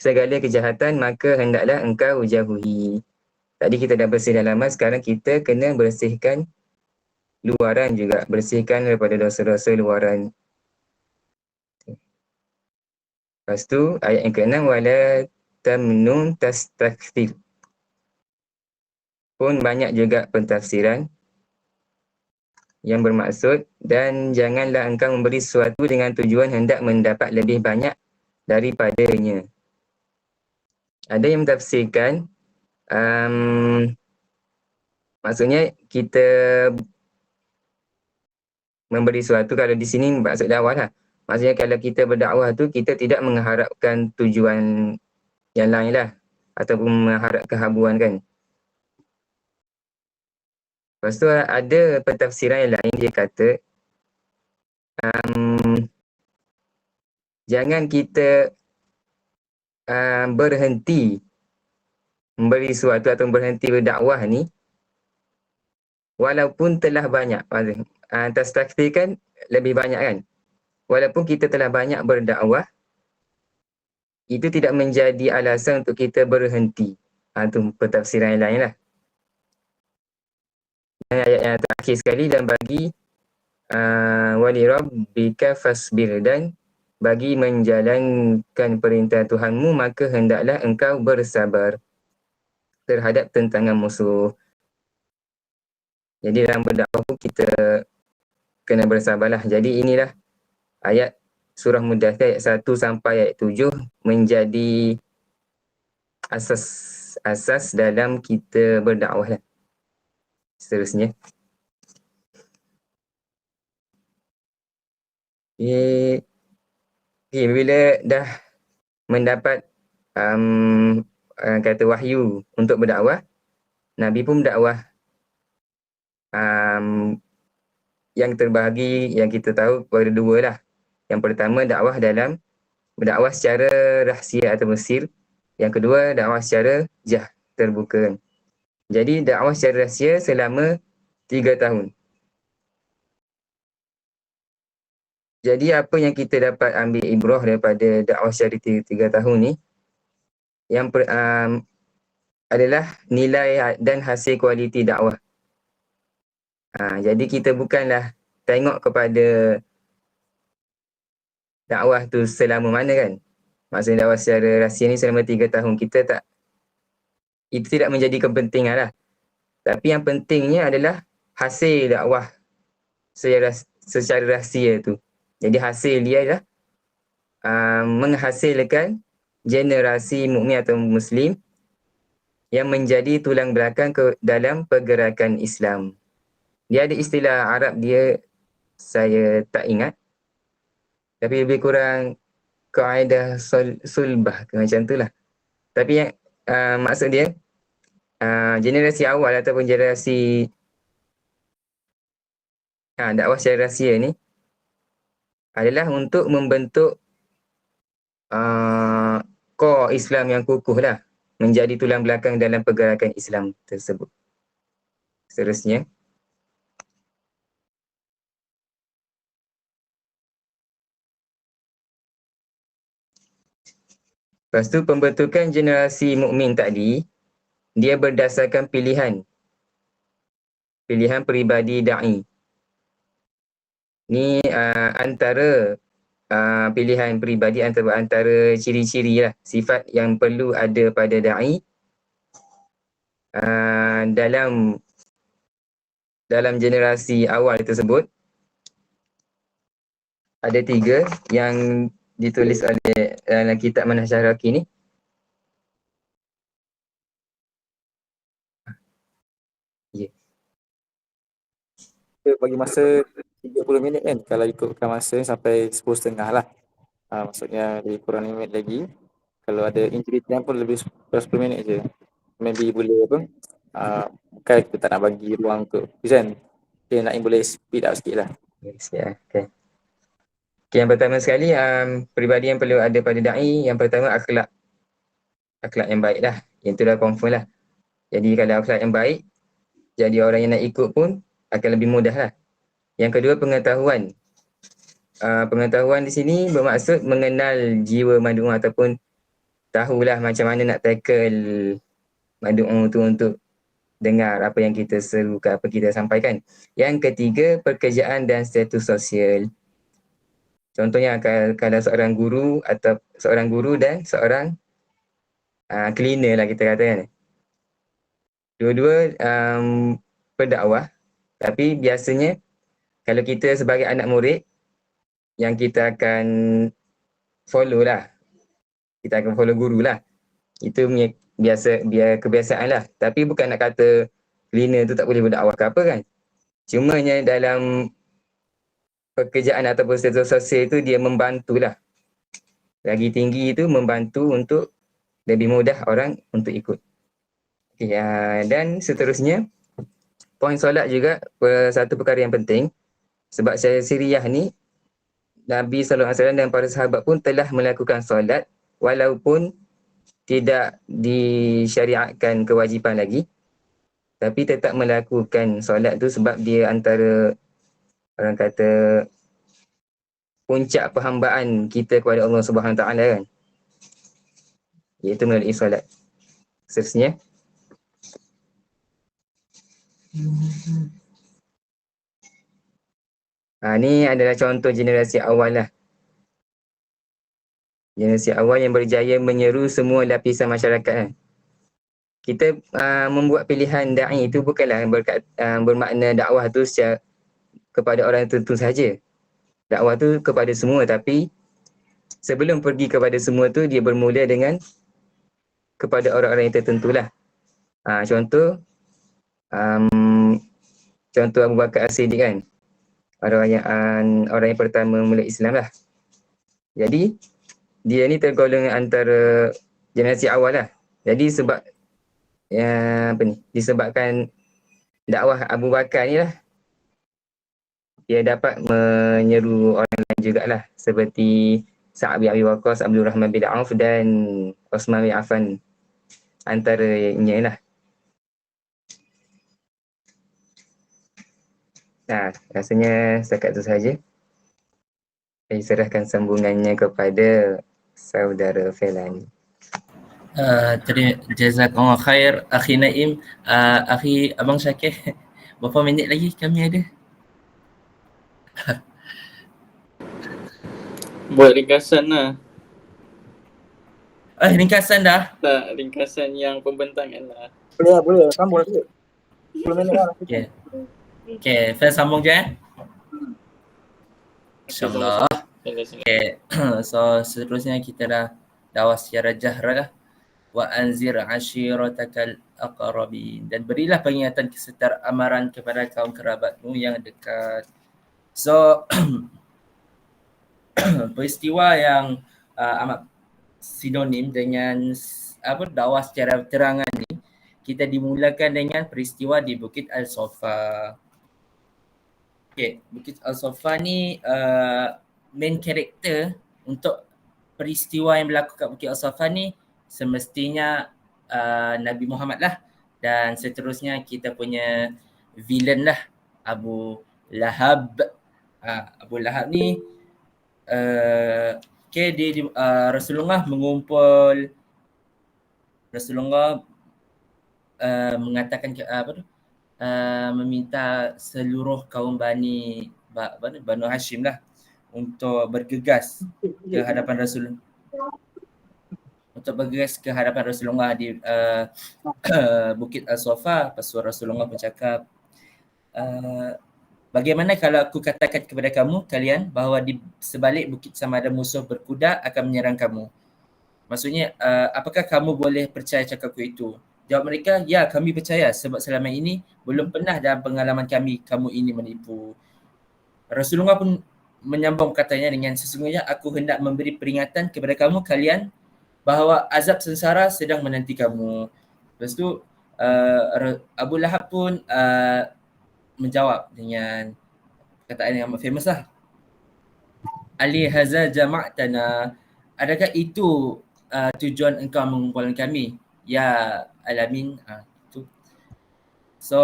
Segala kejahatan maka hendaklah engkau jauhi. Tadi kita dah bersih dalaman, sekarang kita kena bersihkan luaran juga, bersihkan daripada dosa-dosa luaran. Lepas tu ayat yang ke-6 wala tamnun tastakthir. Pun banyak juga pentafsiran yang bermaksud dan janganlah engkau memberi sesuatu dengan tujuan hendak mendapat lebih banyak daripadanya. Ada yang mentafsirkan maksudnya kita memberi sesuatu, kalau di sini maksud dakwah lah. Maksudnya kalau kita berdakwah tu kita tidak mengharapkan tujuan yang lain lah ataupun mengharap kehabuan kan. Lepas tu ada pentafsiran yang lain, dia kata jangan kita berhenti memberi sesuatu atau berhenti berdakwah ni walaupun telah banyak. Tastakthir kan lebih banyak kan. Walaupun kita telah banyak berdakwah, itu tidak menjadi alasan untuk kita berhenti. Itu pentafsiran yang lain lah. Ayat yang terakhir sekali, dan bagi walirabbika fasbir, dan bagi menjalankan perintah Tuhanmu maka hendaklah engkau bersabar terhadap tentangan musuh. Jadi dalam berdakwah pun kita kena bersabarlah. Jadi inilah ayat surah Mudaththir ayat 1 sampai ayat 7 menjadi asas dalam kita berdakwah lah. Seterusnya. Bila dah mendapat kata wahyu untuk berdakwah, Nabi pun berdakwah yang terbahagi yang kita tahu pada dua lah. Yang pertama berdakwah secara rahsia atau sir. Yang kedua dakwah secara terbuka. Jadi dakwah secara rahsia selama 3 tahun. Jadi apa yang kita dapat ambil ibrah daripada dakwah secara 3 tahun ni, yang adalah nilai dan hasil kualiti dakwah. Jadi kita bukanlah tengok kepada dakwah tu selama mana kan. Maksudnya dakwah secara rahsia ni selama 3 tahun. Itu tidak menjadi kepentingan lah. Tapi yang pentingnya adalah hasil dakwah secara rahsia tu. Jadi hasil dia adalah menghasilkan generasi mukmin atau Muslim yang menjadi tulang belakang dalam pergerakan Islam. Dia ada istilah Arab dia, saya tak ingat. Tapi lebih kurang kaedah sulbah ke macam tu lah. Tapi yang maksud dia, generasi awal ataupun generasi dakwah secara rahsia ni adalah untuk membentuk core Islam yang kukuh lah, menjadi tulang belakang dalam pergerakan Islam tersebut. Seterusnya. Lepas tu pembentukan generasi mukmin tadi, dia berdasarkan pilihan peribadi da'i. Ni antara pilihan peribadi antara ciri-ciri lah, sifat yang perlu ada pada da'i dalam generasi awal tersebut. Ada 3 yang ditulis oleh dalam kitab Manhaj Syaraki ni. Kita bagi masa 30 minit kan, kalau ikutkan masa sampai 10.30 lah. Maksudnya lebih kurang 5 minit lagi. Kalau ada injury time pun lebih 10 minit je. Maybe boleh apa, bukan kita tak nak bagi ruang untuk kan. Okay, nak boleh speed up sikit lah. Okay. Okay, yang pertama sekali, peribadi yang perlu ada pada da'i, yang pertama akhlak yang baik lah. Yang tu dah confirm lah. Jadi kalau akhlak yang baik, jadi orang yang nak ikut pun akan lebih mudah lah. Yang kedua, pengetahuan. Pengetahuan di sini bermaksud mengenal jiwa mad'u ataupun tahulah macam mana nak tackle mad'u tu untuk dengar apa yang kita serukan, apa kita sampaikan. Yang ketiga, pekerjaan dan status sosial. Contohnya kalau seorang guru dan seorang cleaner lah kita kata kan. Dua-dua pendakwah, tapi biasanya kalau kita sebagai anak murid, yang kita akan follow lah. Kita akan follow guru lah. Itu kebiasaan lah. Tapi bukan nak kata cleaner tu tak boleh berdakwah ke apa kan. Cumanya dalam pekerjaan ataupun status sosial tu dia membantulah. Lagi tinggi itu membantu untuk lebih mudah orang untuk ikut. Okay, dan seterusnya, poin solat juga satu perkara yang penting. Sebab saya Siriyah ni, Nabi SAW dan para sahabat pun telah melakukan solat walaupun tidak disyariatkan kewajipan lagi. Tapi tetap melakukan solat tu sebab dia antara orang kata puncak perhambaan kita kepada Allah Subhanahu Wa Taala kan. Iaitu melalui solat. Seterusnya. Ni adalah contoh generasi awal lah. Generasi awal yang berjaya menyeru semua lapisan masyarakat kan. Kita membuat pilihan da'i itu bukanlah bermakna dakwah tu secara kepada orang tertentu saja. Dakwah tu kepada semua, tapi sebelum pergi kepada semua tu dia bermula dengan kepada orang-orang yang tertentu lah. Contoh Abu Bakar As-Siddiq kan. Orang yang pertama mula Islam lah. Jadi dia ni tergolong antara generasi awal lah. Jadi disebabkan dakwah Abu Bakar ni lah, dia dapat menyeru orang lain jugalah, seperti Sa'ad bin Abi Waqqas, Abdul Rahman bin Auf dan Osman bin Affan antaranya lah. Rasanya setakat itu sahaja. Saya serahkan sambungannya kepada saudara Felani. Jazakallah khair Akhi Naim. Akhi Abang Syakir, berapa minit lagi kami ada? Buat ringkasan lah. Ringkasan dah? Tak, ringkasan yang pembentangan lah. Boleh. Sambung lagi. 10 minit lah. Okay, Fel sambung je InsyaAllah. Okay, so seterusnya kita dah dakwah secara jahra lah. Wa anzir ashiratakal aqrabin, dan berilah peringatan serta amaran kepada kaum kerabatmu yang dekat. So peristiwa yang amat sinonim dengan dakwah secara terangan ni, kita dimulakan dengan peristiwa di Bukit Al-Sofa. Okay, Bukit Al-Sofa ni main karakter untuk peristiwa yang berlaku kat Bukit Al-Sofa ni semestinya Nabi Muhammad lah, dan seterusnya kita punya villain lah, Abu Lahab. Abu Lahab ni Rasulullah mengatakan meminta seluruh kaum Banu Hashim lah untuk bergegas ke hadapan Rasulullah, di Bukit Al-Safa. Lepas tu Rasulullah pun cakap, bagaimana kalau aku katakan kepada kalian bahawa di sebalik bukit sama ada musuh berkuda akan menyerang kamu. Maksudnya, apakah kamu boleh percaya cakapku itu? Jawab mereka, ya kami percaya sebab selama ini belum pernah dalam pengalaman kami kamu ini menipu. Rasulullah pun menyambung katanya dengan, sesungguhnya aku hendak memberi peringatan kepada kalian bahawa azab sengsara sedang menanti kamu. Lepas tu Abu Lahab pun menjawab dengan perkataan yang amat famous lah. Ali haza jama'tana, adakah itu tujuan engkau mengumpulkan kami? Ya alamin. Tu. So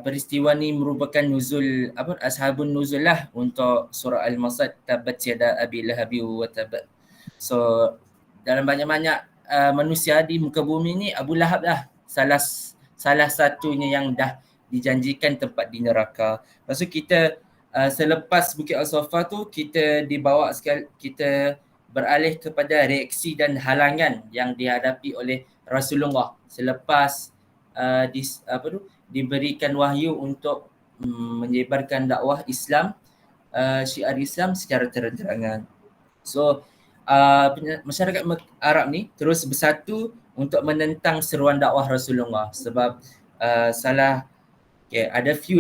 peristiwa ni merupakan nuzul ashabun nuzul lah untuk surah Al-Masad, tabat yada abi lahabi wa tabat. So dalam banyak-banyak manusia di muka bumi ni, Abu Lahab lah salah satunya yang dah dijanjikan tempat di neraka. Lepas tu kita selepas Bukit Al-Safa tu kita dibawa kita beralih kepada reaksi dan halangan yang dihadapi oleh Rasulullah selepas diberikan wahyu untuk menyebarkan dakwah Islam, syiar Islam secara terang-terangan. So masyarakat Arab ni terus bersatu untuk menentang seruan dakwah Rasulullah sebab ada few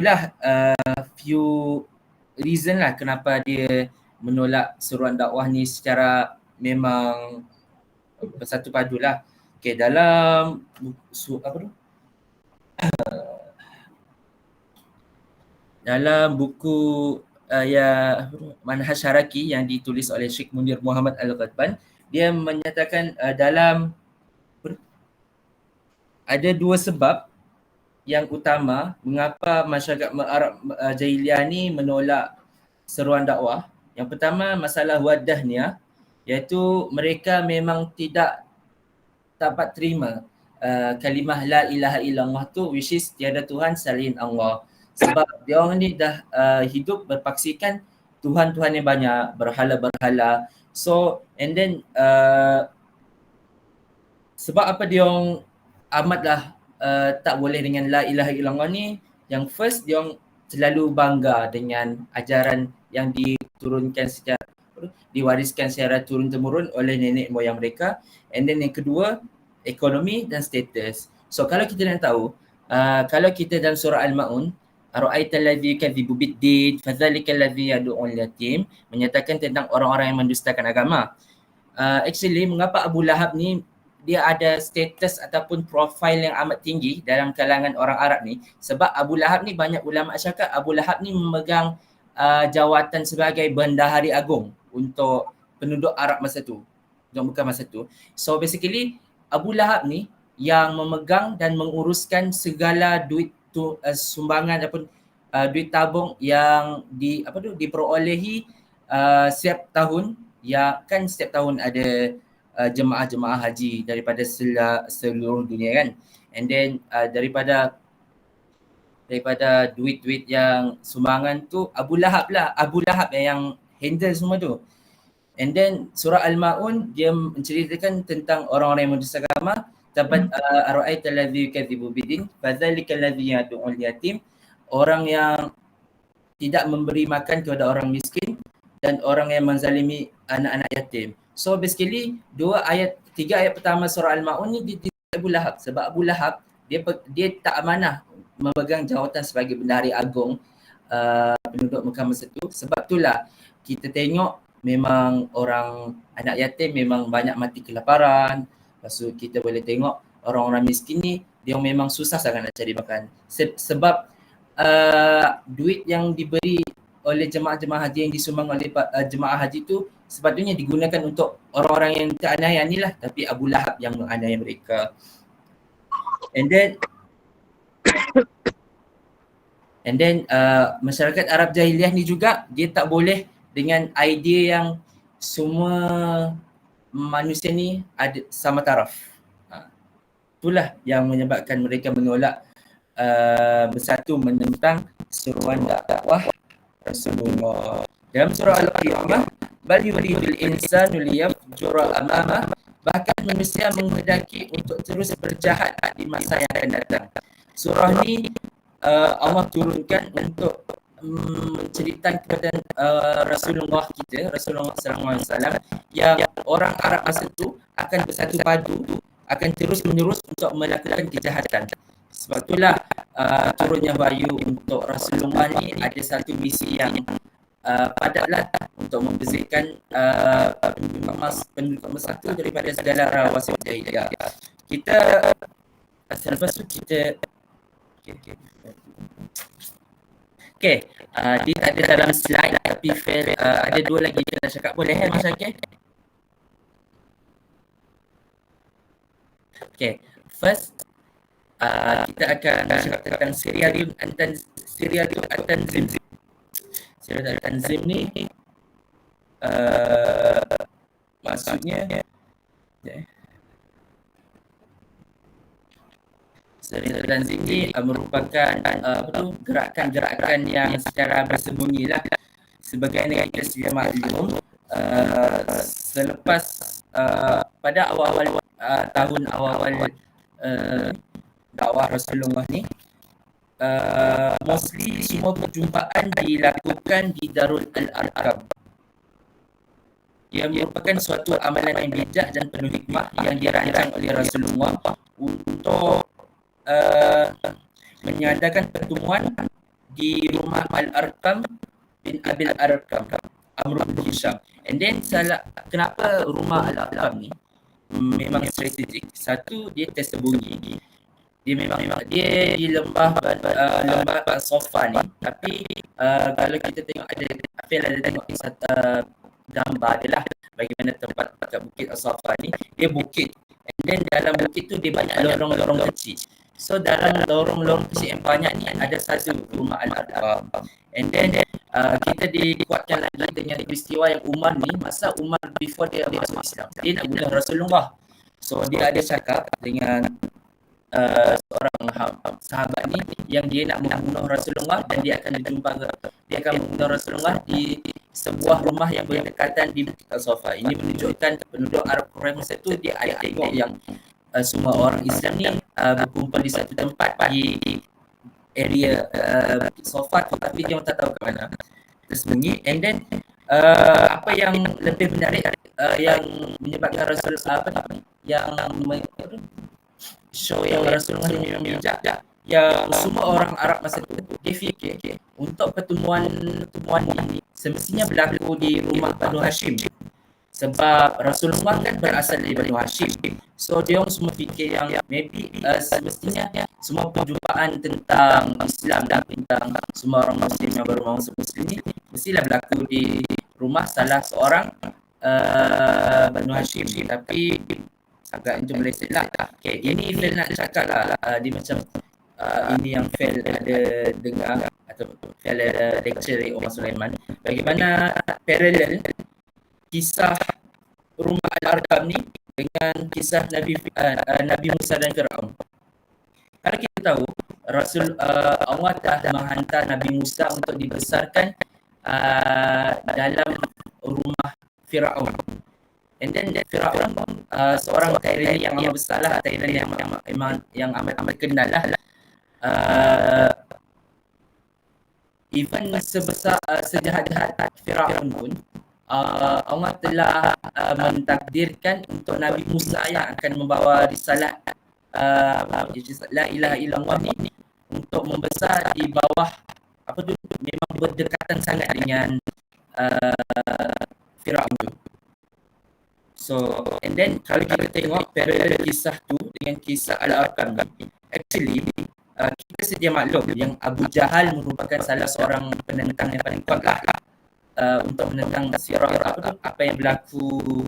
reason lah kenapa dia menolak seruan dakwah ni secara memang bersatu padu lah. Dalam dalam buku Manhaj Syaraki yang ditulis oleh Sheikh Munir Muhammad Al-Qadban, dia menyatakan ada dua sebab yang utama mengapa masyarakat Arab jahiliah ni menolak seruan dakwah. Yang pertama masalah wadahnya, iaitu mereka memang tidak dapat terima kalimah la ilaha illallah tu, which is tiada Tuhan selain Allah. Sebab dia orang ni dah hidup berpaksikan Tuhan-Tuhan yang banyak, berhala-berhala. So and then sebab apa dia orang amatlah tak boleh dengan la ilaha illallah ni, yang first dia orang selalu bangga dengan ajaran yang diwariskan secara turun-temurun oleh nenek moyang mereka. And then yang kedua, ekonomi dan status. So kalau kita nak tahu, kalau kita dalam surah Al-Ma'un, ara'aita alladhi yukadzibu bid-din fadzalikal ladzi yad'ul yatim, menyatakan tentang orang-orang yang mendustakan agama. Actually mengapa Abu Lahab ni dia ada status ataupun profil yang amat tinggi dalam kalangan orang Arab ni? Sebab Abu Lahab ni, banyak ulama cakap Abu Lahab ni memegang jawatan sebagai bendahari agung untuk penduduk Arab masa tu, untuk Mekah masa tu. So basically Abu Lahab ni yang memegang dan menguruskan segala duit sumbangan ataupun duit tabung yang diperolehi setiap tahun. Ya kan, setiap tahun ada jemaah-jemaah haji daripada seluruh dunia kan. And then daripada duit-duit yang sumbangan tu, Abu Lahab yang handle semua tu. And then surah Al-Ma'un dia menceritakan tentang orang-orang yang mendusta agama. Tabat ara'aita alladzi yukadzibu bid-din fadzalikal ladzi yad'ul yatim, orang yang tidak memberi makan kepada orang miskin dan orang yang menzalimi anak-anak yatim. So basically tiga ayat pertama surah Al-Ma'un ni di Abu Lahab, sebab Abu Lahab dia tak amanah memegang jawatan sebagai bendahari agung penduduk Mekah masa tu. Sebab itulah kita tengok memang orang anak yatim memang banyak mati kelaparan. Lepas tu kita boleh tengok orang-orang miskin ni dia memang susah sangat nak cari makan. Sebab duit yang diberi oleh jemaah-jemaah haji yang disumbang oleh jemaah haji tu sepatutnya digunakan untuk orang-orang yang teraniaya ni lah, tapi Abu Lahab yang menganiaya mereka. And then masyarakat Arab jahiliah ni juga dia tak boleh dengan idea yang semua manusia ni ada sama taraf. Itulah yang menyebabkan mereka menolak bersatu menentang seruan dakwah Rasulullah. Dalam surah Al-Qiyamah, bal yuridul insanu liyafjura amamah, bahkan manusia menghendaki untuk terus berjahat di masa yang akan datang. Surah ni Allah turunkan untuk menceritakan kepada Rasulullah kita, Rasulullah SAW, yang orang Arab masa tu akan bersatu padu, akan terus menerus untuk melakukan kejahatan. Sebab itulah turunnya wahyu untuk Rasulullah ni ada satu misi yang padatlah untuk membersihkan penduduk masa tu daripada segala rawasib jahiliyah. Kita selepas tu kita Okay, dia tak ada dalam slide tapi fail, ada dua lagi kita nak cakap. Boleh Mas Syakir? Okay, first kita akan cakap tentang Serial At-Tanzim. Serial At-Tanzim ni maksudnya Serial At-Tanzim ni merupakan gerakan-gerakan yang secara bersembunyi lah. Sebagaimana kita sedia maklum, selepas pada awal-awal tahun awal-awal dakwah Rasulullah ni, mostly semua perjumpaan dilakukan di Darul Al-Arqam, yang merupakan suatu amalan yang bijak dan penuh hikmah yang dirancang oleh Rasulullah untuk mengadakan pertemuan di rumah Al-Arqam bin Abil Arqam, Amr bin Hisham. And then kenapa rumah Al-Arqam ni memang strategik? Satu, dia tersembunyi. Dia memang dia di lembah Sofa ni. Tapi kalau kita tengok ada tengok gambar dia lah bagaimana tempat kat Bukit Sofa ni, dia bukit. And then dalam bukit tu dia banyak lorong-lorong kecil. So dalam lorong-lorong kecil yang banyak ni ada satu rumah Al-Arqam. And then kita dikuatkan lagi dengan peristiwa yang Umar ni, masa Umar before dia masuk Islam, dia nak bunuh Rasulullah. So dia ada cakap dengan seorang sahabat ni yang dia nak membunuh Rasulullah, dan dia akan membunuh Rasulullah di sebuah rumah yang berdekatan di Bukit Sofa. Ini menunjukkan penduduk Arab Quraisy masa tu dia ada tengok yang semua orang Islam ni berkumpul di satu tempat di area Bukit Sofa tu, tapi dia tak tahu ke mana, tersembunyi. And then apa yang lebih menarik yang menyebabkan Rasulullah yang show yang Rasulullah ni memang bijak, yang semua orang Arab masa tu dia fikir untuk pertemuan ni semestinya berlaku di rumah Banu Hashim, sebab Rasulullah kan berasal dari Banu Hashim. So dia orang semua fikir yang maybe semestinya semua perjumpaan tentang Islam dan tentang semua orang Muslim yang baru masuk Muslim ni mestilah berlaku di rumah salah seorang Banu Hashim. Tapi agak itu meleset lah. Okay, ini Fail nak cakap lah, dia macam ini yang Fail ada dengar atau Fail ada lecture dari Omar Sulaiman, bagaimana parallel kisah rumah Al-Arqam ni dengan kisah Nabi Musa dan Fir'aun. Kalau kita tahu Allah dah menghantar Nabi Musa untuk dibesarkan dalam rumah Fir'aun. And then Fir'aun seorang tyranny yang amat besar lah, tyranny yang amat kenal lah. Even sebesar sejahat-jahat Fir'aun pun Allah telah mentakdirkan untuk Nabi Musa yang akan membawa risalah la ilaha illallah ni untuk membesar di bawah memang berdekatan sangat dengan Fir'aun tu. So, and then kalau kita tengok parallel kisah tu dengan kisah Al-Arqam ni, actually kita sedia maklum yang Abu Jahal merupakan salah seorang penentang yang paling kuat lah untuk menentang sirah apa yang berlaku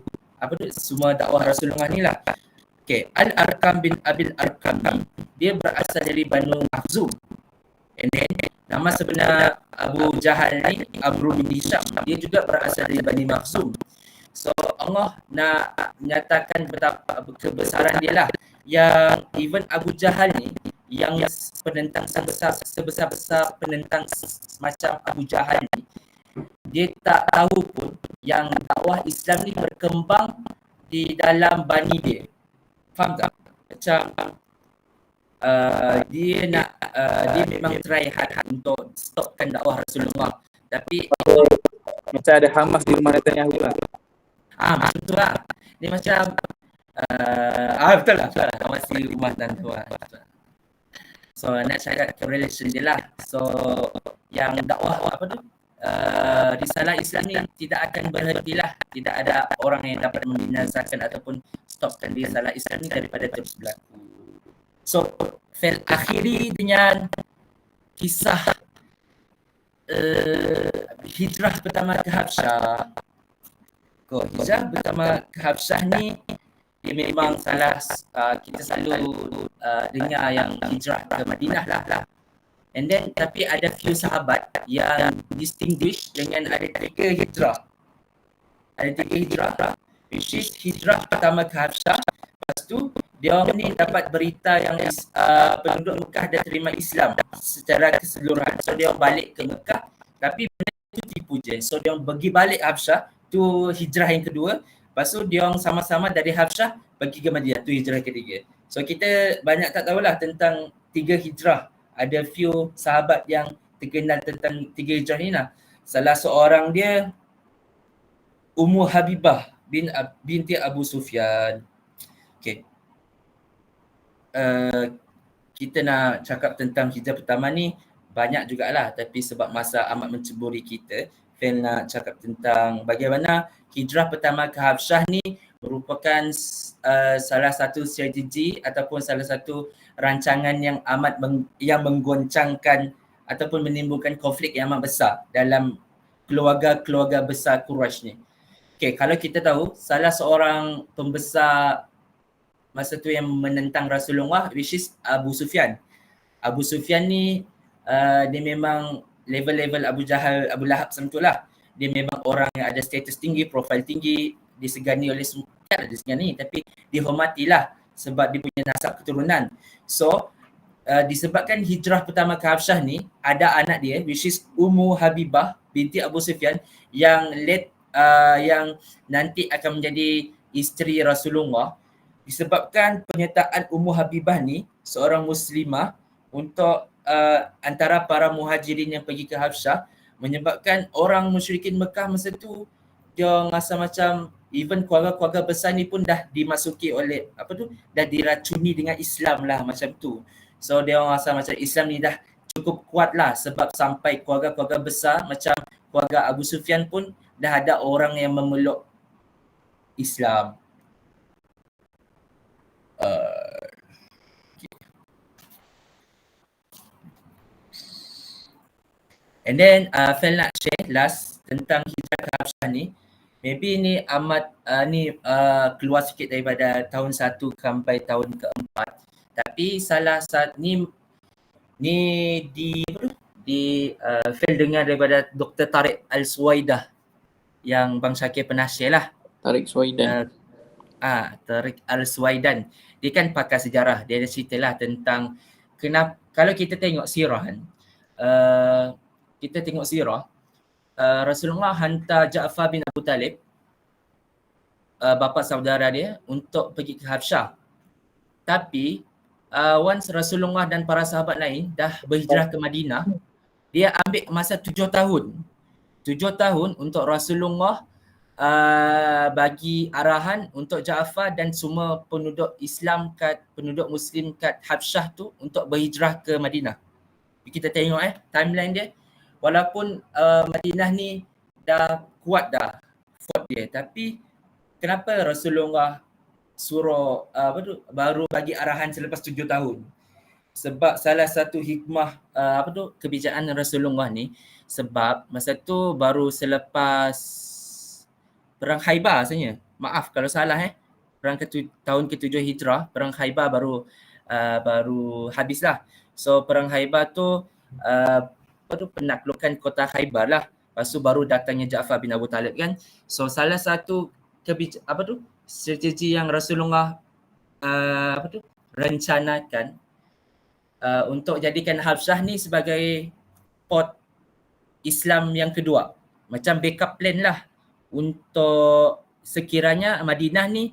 semua dakwah Rasulullah ni lah. Okay, Al-Arqam bin Abil Arqam ni dia berasal dari Banu Makhzum. And then nama sebenar Abu Jahal ni Amr bin Hisham, dia juga berasal dari Bani Makhzum. So Allah nak menyatakan betapa kebesaran dia lah, yang even Abu Jahal ni yang penentang sebesar penentang macam Abu Jahal ni, dia tak tahu pun yang dakwah Islam ni berkembang di dalam bani dia. Faham tak? Macam dia memang try hard untuk stopkan dakwah Rasulullah. Tapi Macam ada Hamas di rumah Netanyahu lah. macam tu lah. Dia macam betul lah. Hamas di rumah tuan. So nak cakap correlation dia lah. So yang dakwah risalah Islam ni tidak akan berhentilah. Tidak ada orang yang dapat membinasakan ataupun stopkan risalah Islam ni daripada terus berlaku. So Fel akhiri dengan kisah hijrah pertama ke Habsyah. Hijrah pertama ke Habsyah ni dia memang salah, kita selalu dengar yang hijrah ke Madinah lah. And then tapi ada few sahabat yang distinguish dengan ada 3 hijrah. Ada 3 hijrah, which is hijrah pertama ke Habsyah. Lepas tu dia ni dapat berita yang penduduk Mekah dah terima Islam secara keseluruhan. So dia balik ke Mekah, tapi benda tu tipu je. So dia pergi balik Habsyah, tu hijrah yang kedua. Lepas tu dia sama-sama dari Habsyah pergi ke Madinah, tu hijrah ketiga. So kita banyak tak tahulah tentang 3 hijrah. Ada few sahabat yang terkenal tentang 3 hijrah ni lah. Salah seorang dia Ummu Habibah binti Abu Sufyan. Okay. Kita nak cakap tentang hijrah pertama ni banyak jugalah, tapi sebab masa amat menceburi kita, Fel nak cakap tentang bagaimana hijrah pertama ke Habsyah ni merupakan salah satu strategi ataupun salah satu rancangan yang amat yang menggoncangkan ataupun menimbulkan konflik yang amat besar dalam keluarga-keluarga besar Quraisy ni. Okay, kalau kita tahu salah seorang pembesar masa tu yang menentang Rasulullah, which is Abu Sufyan. Abu Sufyan ni dia memang level-level Abu Jahal, Abu Lahab macam tu lah. Dia memang orang yang ada status tinggi, profil tinggi, disegani oleh semua, disegani, tapi dihormatilah sebab dia punya nasab keturunan. So disebabkan hijrah pertama ke Habsyah ni ada anak dia, which is Ummu Habibah binti Abu Sufyan yang yang nanti akan menjadi isteri Rasulullah. Disebabkan penyertaan Ummu Habibah ni seorang muslimah untuk antara para muhajirin yang pergi ke Habsyah, menyebabkan orang musyrikin Mekah masa tu dia rasa macam even keluarga-keluarga besar ni pun dah dimasuki oleh dah diracuni dengan Islam lah macam tu. So dia rasa macam Islam ni dah cukup kuat lah, sebab sampai keluarga-keluarga besar macam keluarga Abu Sufyan pun dah ada orang yang memeluk Islam. And then Fel nak share last tentang hijrah ke Habsyah ni. Maybe ni amat keluar sikit daripada tahun 1 sampai tahun ke-4. Tapi salah satu ni Fel dengar daripada Dr. Tariq Al-Suwaidah yang Bang Syakir pernah share lah. Tariq Suwaidan. Tariq Al-Suwaidan. Dia kan pakar sejarah. Dia ada cerita lah tentang kenapa, kalau kita tengok sirah kan, Rasulullah hantar Ja'far bin Abu Talib, bapa saudara dia, untuk pergi ke Habsyah. Tapi once Rasulullah dan para sahabat lain dah berhijrah ke Madinah, dia ambil masa 7 tahun. 7 tahun untuk Rasulullah bagi arahan untuk Ja'far dan semua penduduk Islam penduduk Muslim kat Habsyah tu untuk berhijrah ke Madinah. Kita tengok timeline dia. Walaupun Madinah ni dah kuat dah fort dia, tapi kenapa Rasulullah suruh baru bagi arahan selepas 7 tahun? Sebab salah satu hikmah kebijakan Rasulullah ni, sebab masa tu baru selepas Perang Khaybar rasanya. Maaf kalau salah tahun ke-7 Hijrah, Perang Khaybar baru habislah. So Perang Khaybar tu penaklukan kota Khaybar lah. Lepas tu baru datangnya Ja'far bin Abu Talib kan. So salah satu strategi yang Rasulullah rencanakan untuk jadikan Habsyah ni sebagai port Islam yang kedua. macam backup plan lah untuk sekiranya Madinah ni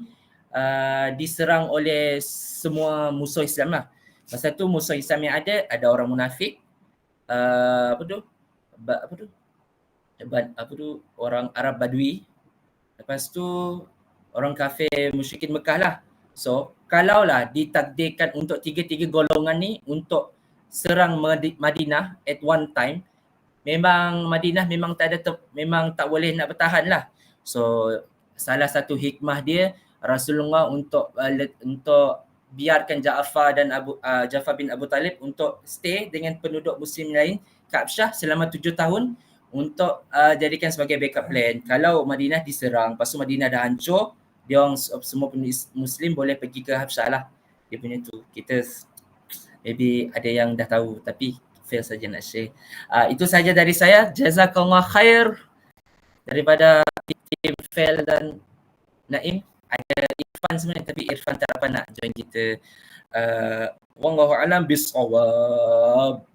diserang oleh semua musuh Islam lah. Masa tu musuh Islam yang ada orang munafik, orang Arab Badui, lepas tu orang kafir musyrikin Mekah lah. So kalaulah ditakdirkan untuk tiga-tiga golongan ni untuk serang Madinah at one time, memang Madinah memang memang tak boleh nak bertahan lah. So salah satu hikmah dia Rasulullah untuk biarkan Ja'far bin Abu Talib untuk stay dengan penduduk muslim lain kat Habsyah selama 7 tahun untuk jadikan sebagai backup plan. Kalau Madinah diserang, lepas tu Madinah dah hancur, dia orang semua muslim boleh pergi ke Habsyah lah. Dia punya tu. Kita maybe ada yang dah tahu tapi fail saja nak share. Itu saja dari saya. Jazakallah khair daripada tim Fail dan Naim. Ada Irfan sebenarnya tapi Irfan tak dapat nak join kita. Wallahu a'lam bissawab.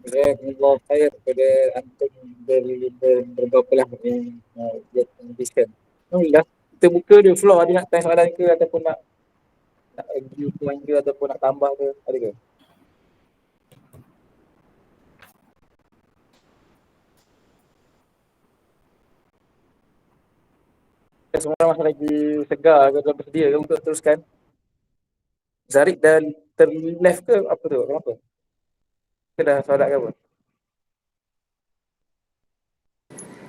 Jazakumullah khair kepada antum berbapalah yang discuss. Alhamdulillah. Kita buka dia floor, ada nak tanya soalan ke ataupun nak review point ke ataupun nak tambah ke, ada ke? Semua orang masih lagi segar ke, bersedia ke untuk teruskan? Zarik dah terleft ke apa tu? Kenapa? Ke dah solat ke apa?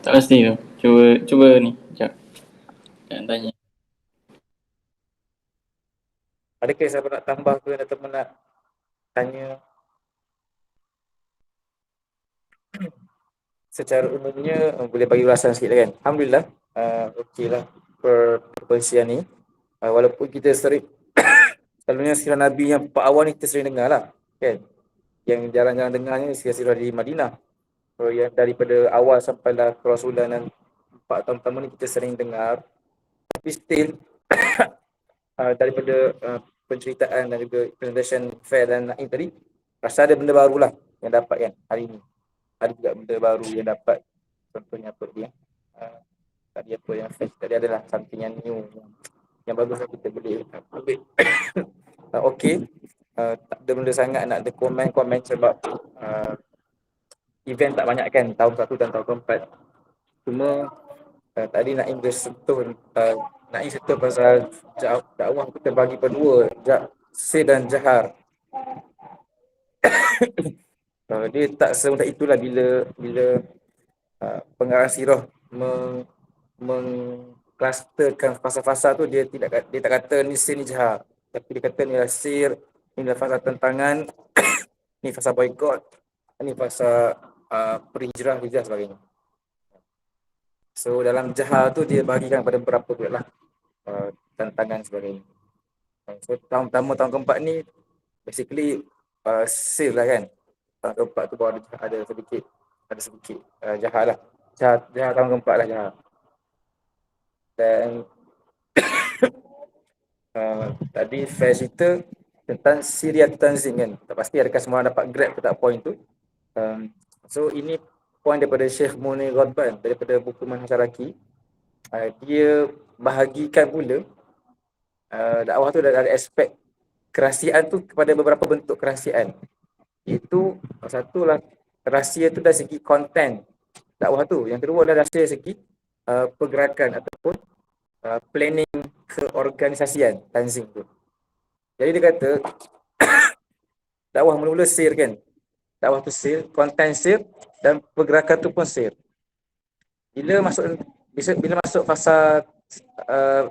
Tak pasti tu. Cuba ni. Sekejap. Jangan tanya. Adakah siapa nak tambah ke ataupun nak tanya? Secara umumnya boleh bagi ulasan sikit kan. Alhamdulillah, okeylah perkongsian ni. Walaupun kita sering selalunya sirah Nabi yang part awal ni kita sering dengar lah kan. Yang jarang-jarang dengarnya sirah-sirah di Madinah. So, yang daripada awal sampailah kerasulan dan 4 tahun pertama ni kita sering dengar. Tapi still daripada penceritaan dan juga presentation Fair dan Naim tadi, rasa ada benda barulah yang dapat kan hari ni. Ada juga benda baru yang dapat. Contohnya apa dia? Tadi apa yang Fair tadi adalah something yang new, yang bagus kita boleh ambil. Okey. Tak ada benda sangat nak ada komen sebab event tak banyak kan, tahun 1 dan tahun keempat. Cuma tadi Naim dia sentuh Naim sentuh pasal dakwah kita bagi pendua, sir dan jahar. Dia tak semudah itulah bila pengarang sirah mengklusterkan fasa-fasa tu, dia tak kata ni sir ni jahar, tapi dia kata ni adalah sir, ni adalah fasa tentangan, ni fasa boykot, ni fasa perhijrah sebagainya. So dalam jahar tu dia bagikan pada beberapa pula lah tantangan sebagainya. So tahun pertama, tahun keempat ni basically sir lah kan. Tahun keempat tu baru ada sedikit jahar lah. Jahar tahun keempat lah jahar. Dan tadi Fair cerita tentang Syriat Tanzim kan. Tak pasti adakah semua orang dapat grab ke tak point tu. So ini point daripada Syekh Munir Ghadban daripada buku Manhaj Syaraki. Dia bahagikan pula dakwah tu ada aspek kerahsiaan tu kepada beberapa bentuk kerahsiaan. Itu satulah rahsia tu dari segi konten dakwah tu. Yang kedua adalah rahsia segi pergerakan ataupun planning keorganisasian tanzim tu. Jadi dia kata dakwah mula-mula sir kan. Dakwah tu sir, konten sir dan pergerakan tu pun sir. Bila masuk fasa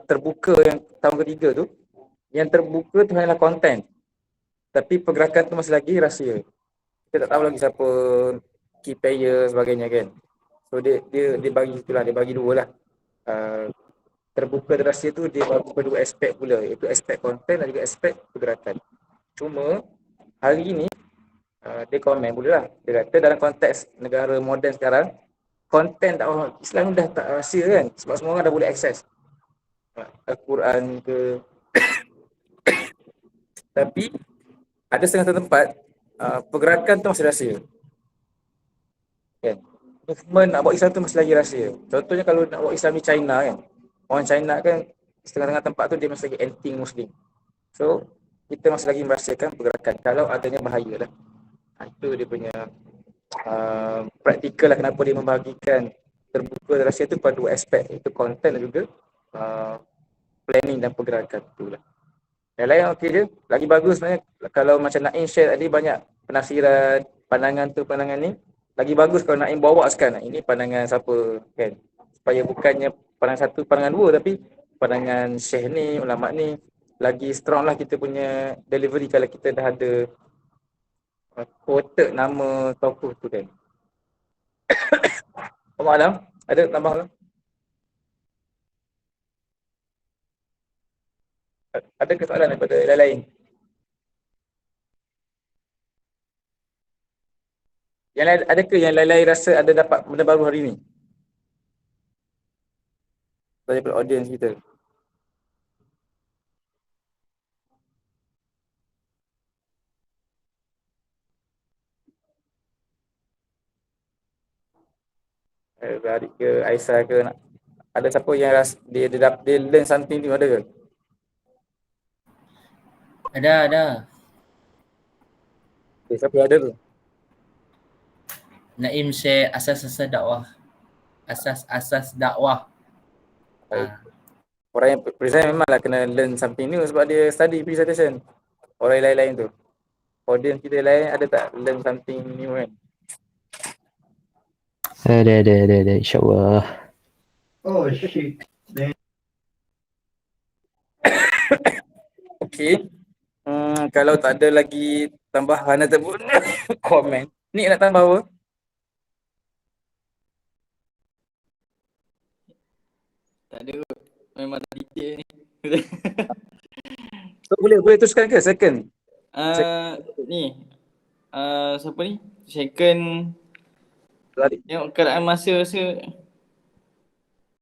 terbuka yang tahun ketiga tu, yang terbuka tu hanyalah konten. Tapi pergerakan tu masih lagi rahsia. Kita tak tahu lagi siapa key player sebagainya kan. So dia bagi itulah, dia bagi dua lah. Terbuka dan rahsia tu dia bagi dua aspek pula, iaitu aspek konten dan juga aspek pergerakan. Cuma hari ni dia komen pula lah. Dia kata dalam konteks negara moden sekarang, konten dakwah Islam dah tak rahsia kan, sebab semua orang dah boleh akses Al-Quran ke. Tapi ada setengah tempat pergerakan tu masih rahsia. kan. Movement nak bawa Islam tu masih lagi rahsia. Contohnya kalau nak bawa Islam di China kan, orang China kan setengah-tengah tempat tu dia masih lagi anti-Muslim. So kita masih lagi merahsiakan pergerakan kalau adanya bahaya lah. Itu dia punya praktikal lah kenapa dia membahagikan terbuka dan rahsia tu pada dua aspek, iaitu content dan juga planning dan pergerakan tu lah. Yang lain okey je. Lagi bagus sebenarnya kalau macam Naim share tadi banyak penafsiran, pandangan tu, pandangan ni. Lagi bagus kalau Naim bawa sekarang. Ini pandangan siapa kan. Supaya bukannya pandangan satu, pandangan dua, tapi pandangan Syekh ni, ulama ni lagi strong lah kita punya delivery kalau kita dah ada quoted nama tokoh tu kan. Allah Alam, ada tambah tak? Ada soalan daripada lain-lain? Yang lain, adakah yang lain-lain rasa ada dapat benda baru hari ni? Daripada audience kita. Adik ke Aisyah ke nak, ada siapa yang dia learn something new, ada ke? Ada. Okay, siapa yang ada tu? Naim share asas-asas dakwah. Asas-asas dakwah. Orang yang present memanglah kena learn something new sebab dia study presentation. Orang lain-lain tu, audience kita lain ada tak learn something new kan? Ada insyaAllah. Oh shit. Okey. Kalau tak ada lagi tambahan ataupun komen, ni nak tambah apa? Tak ada kot. Memang dah detail ni. So, boleh teruskan ke second? Ni. Siapa ni? Second. Adik. Tengok keadaan masa rasa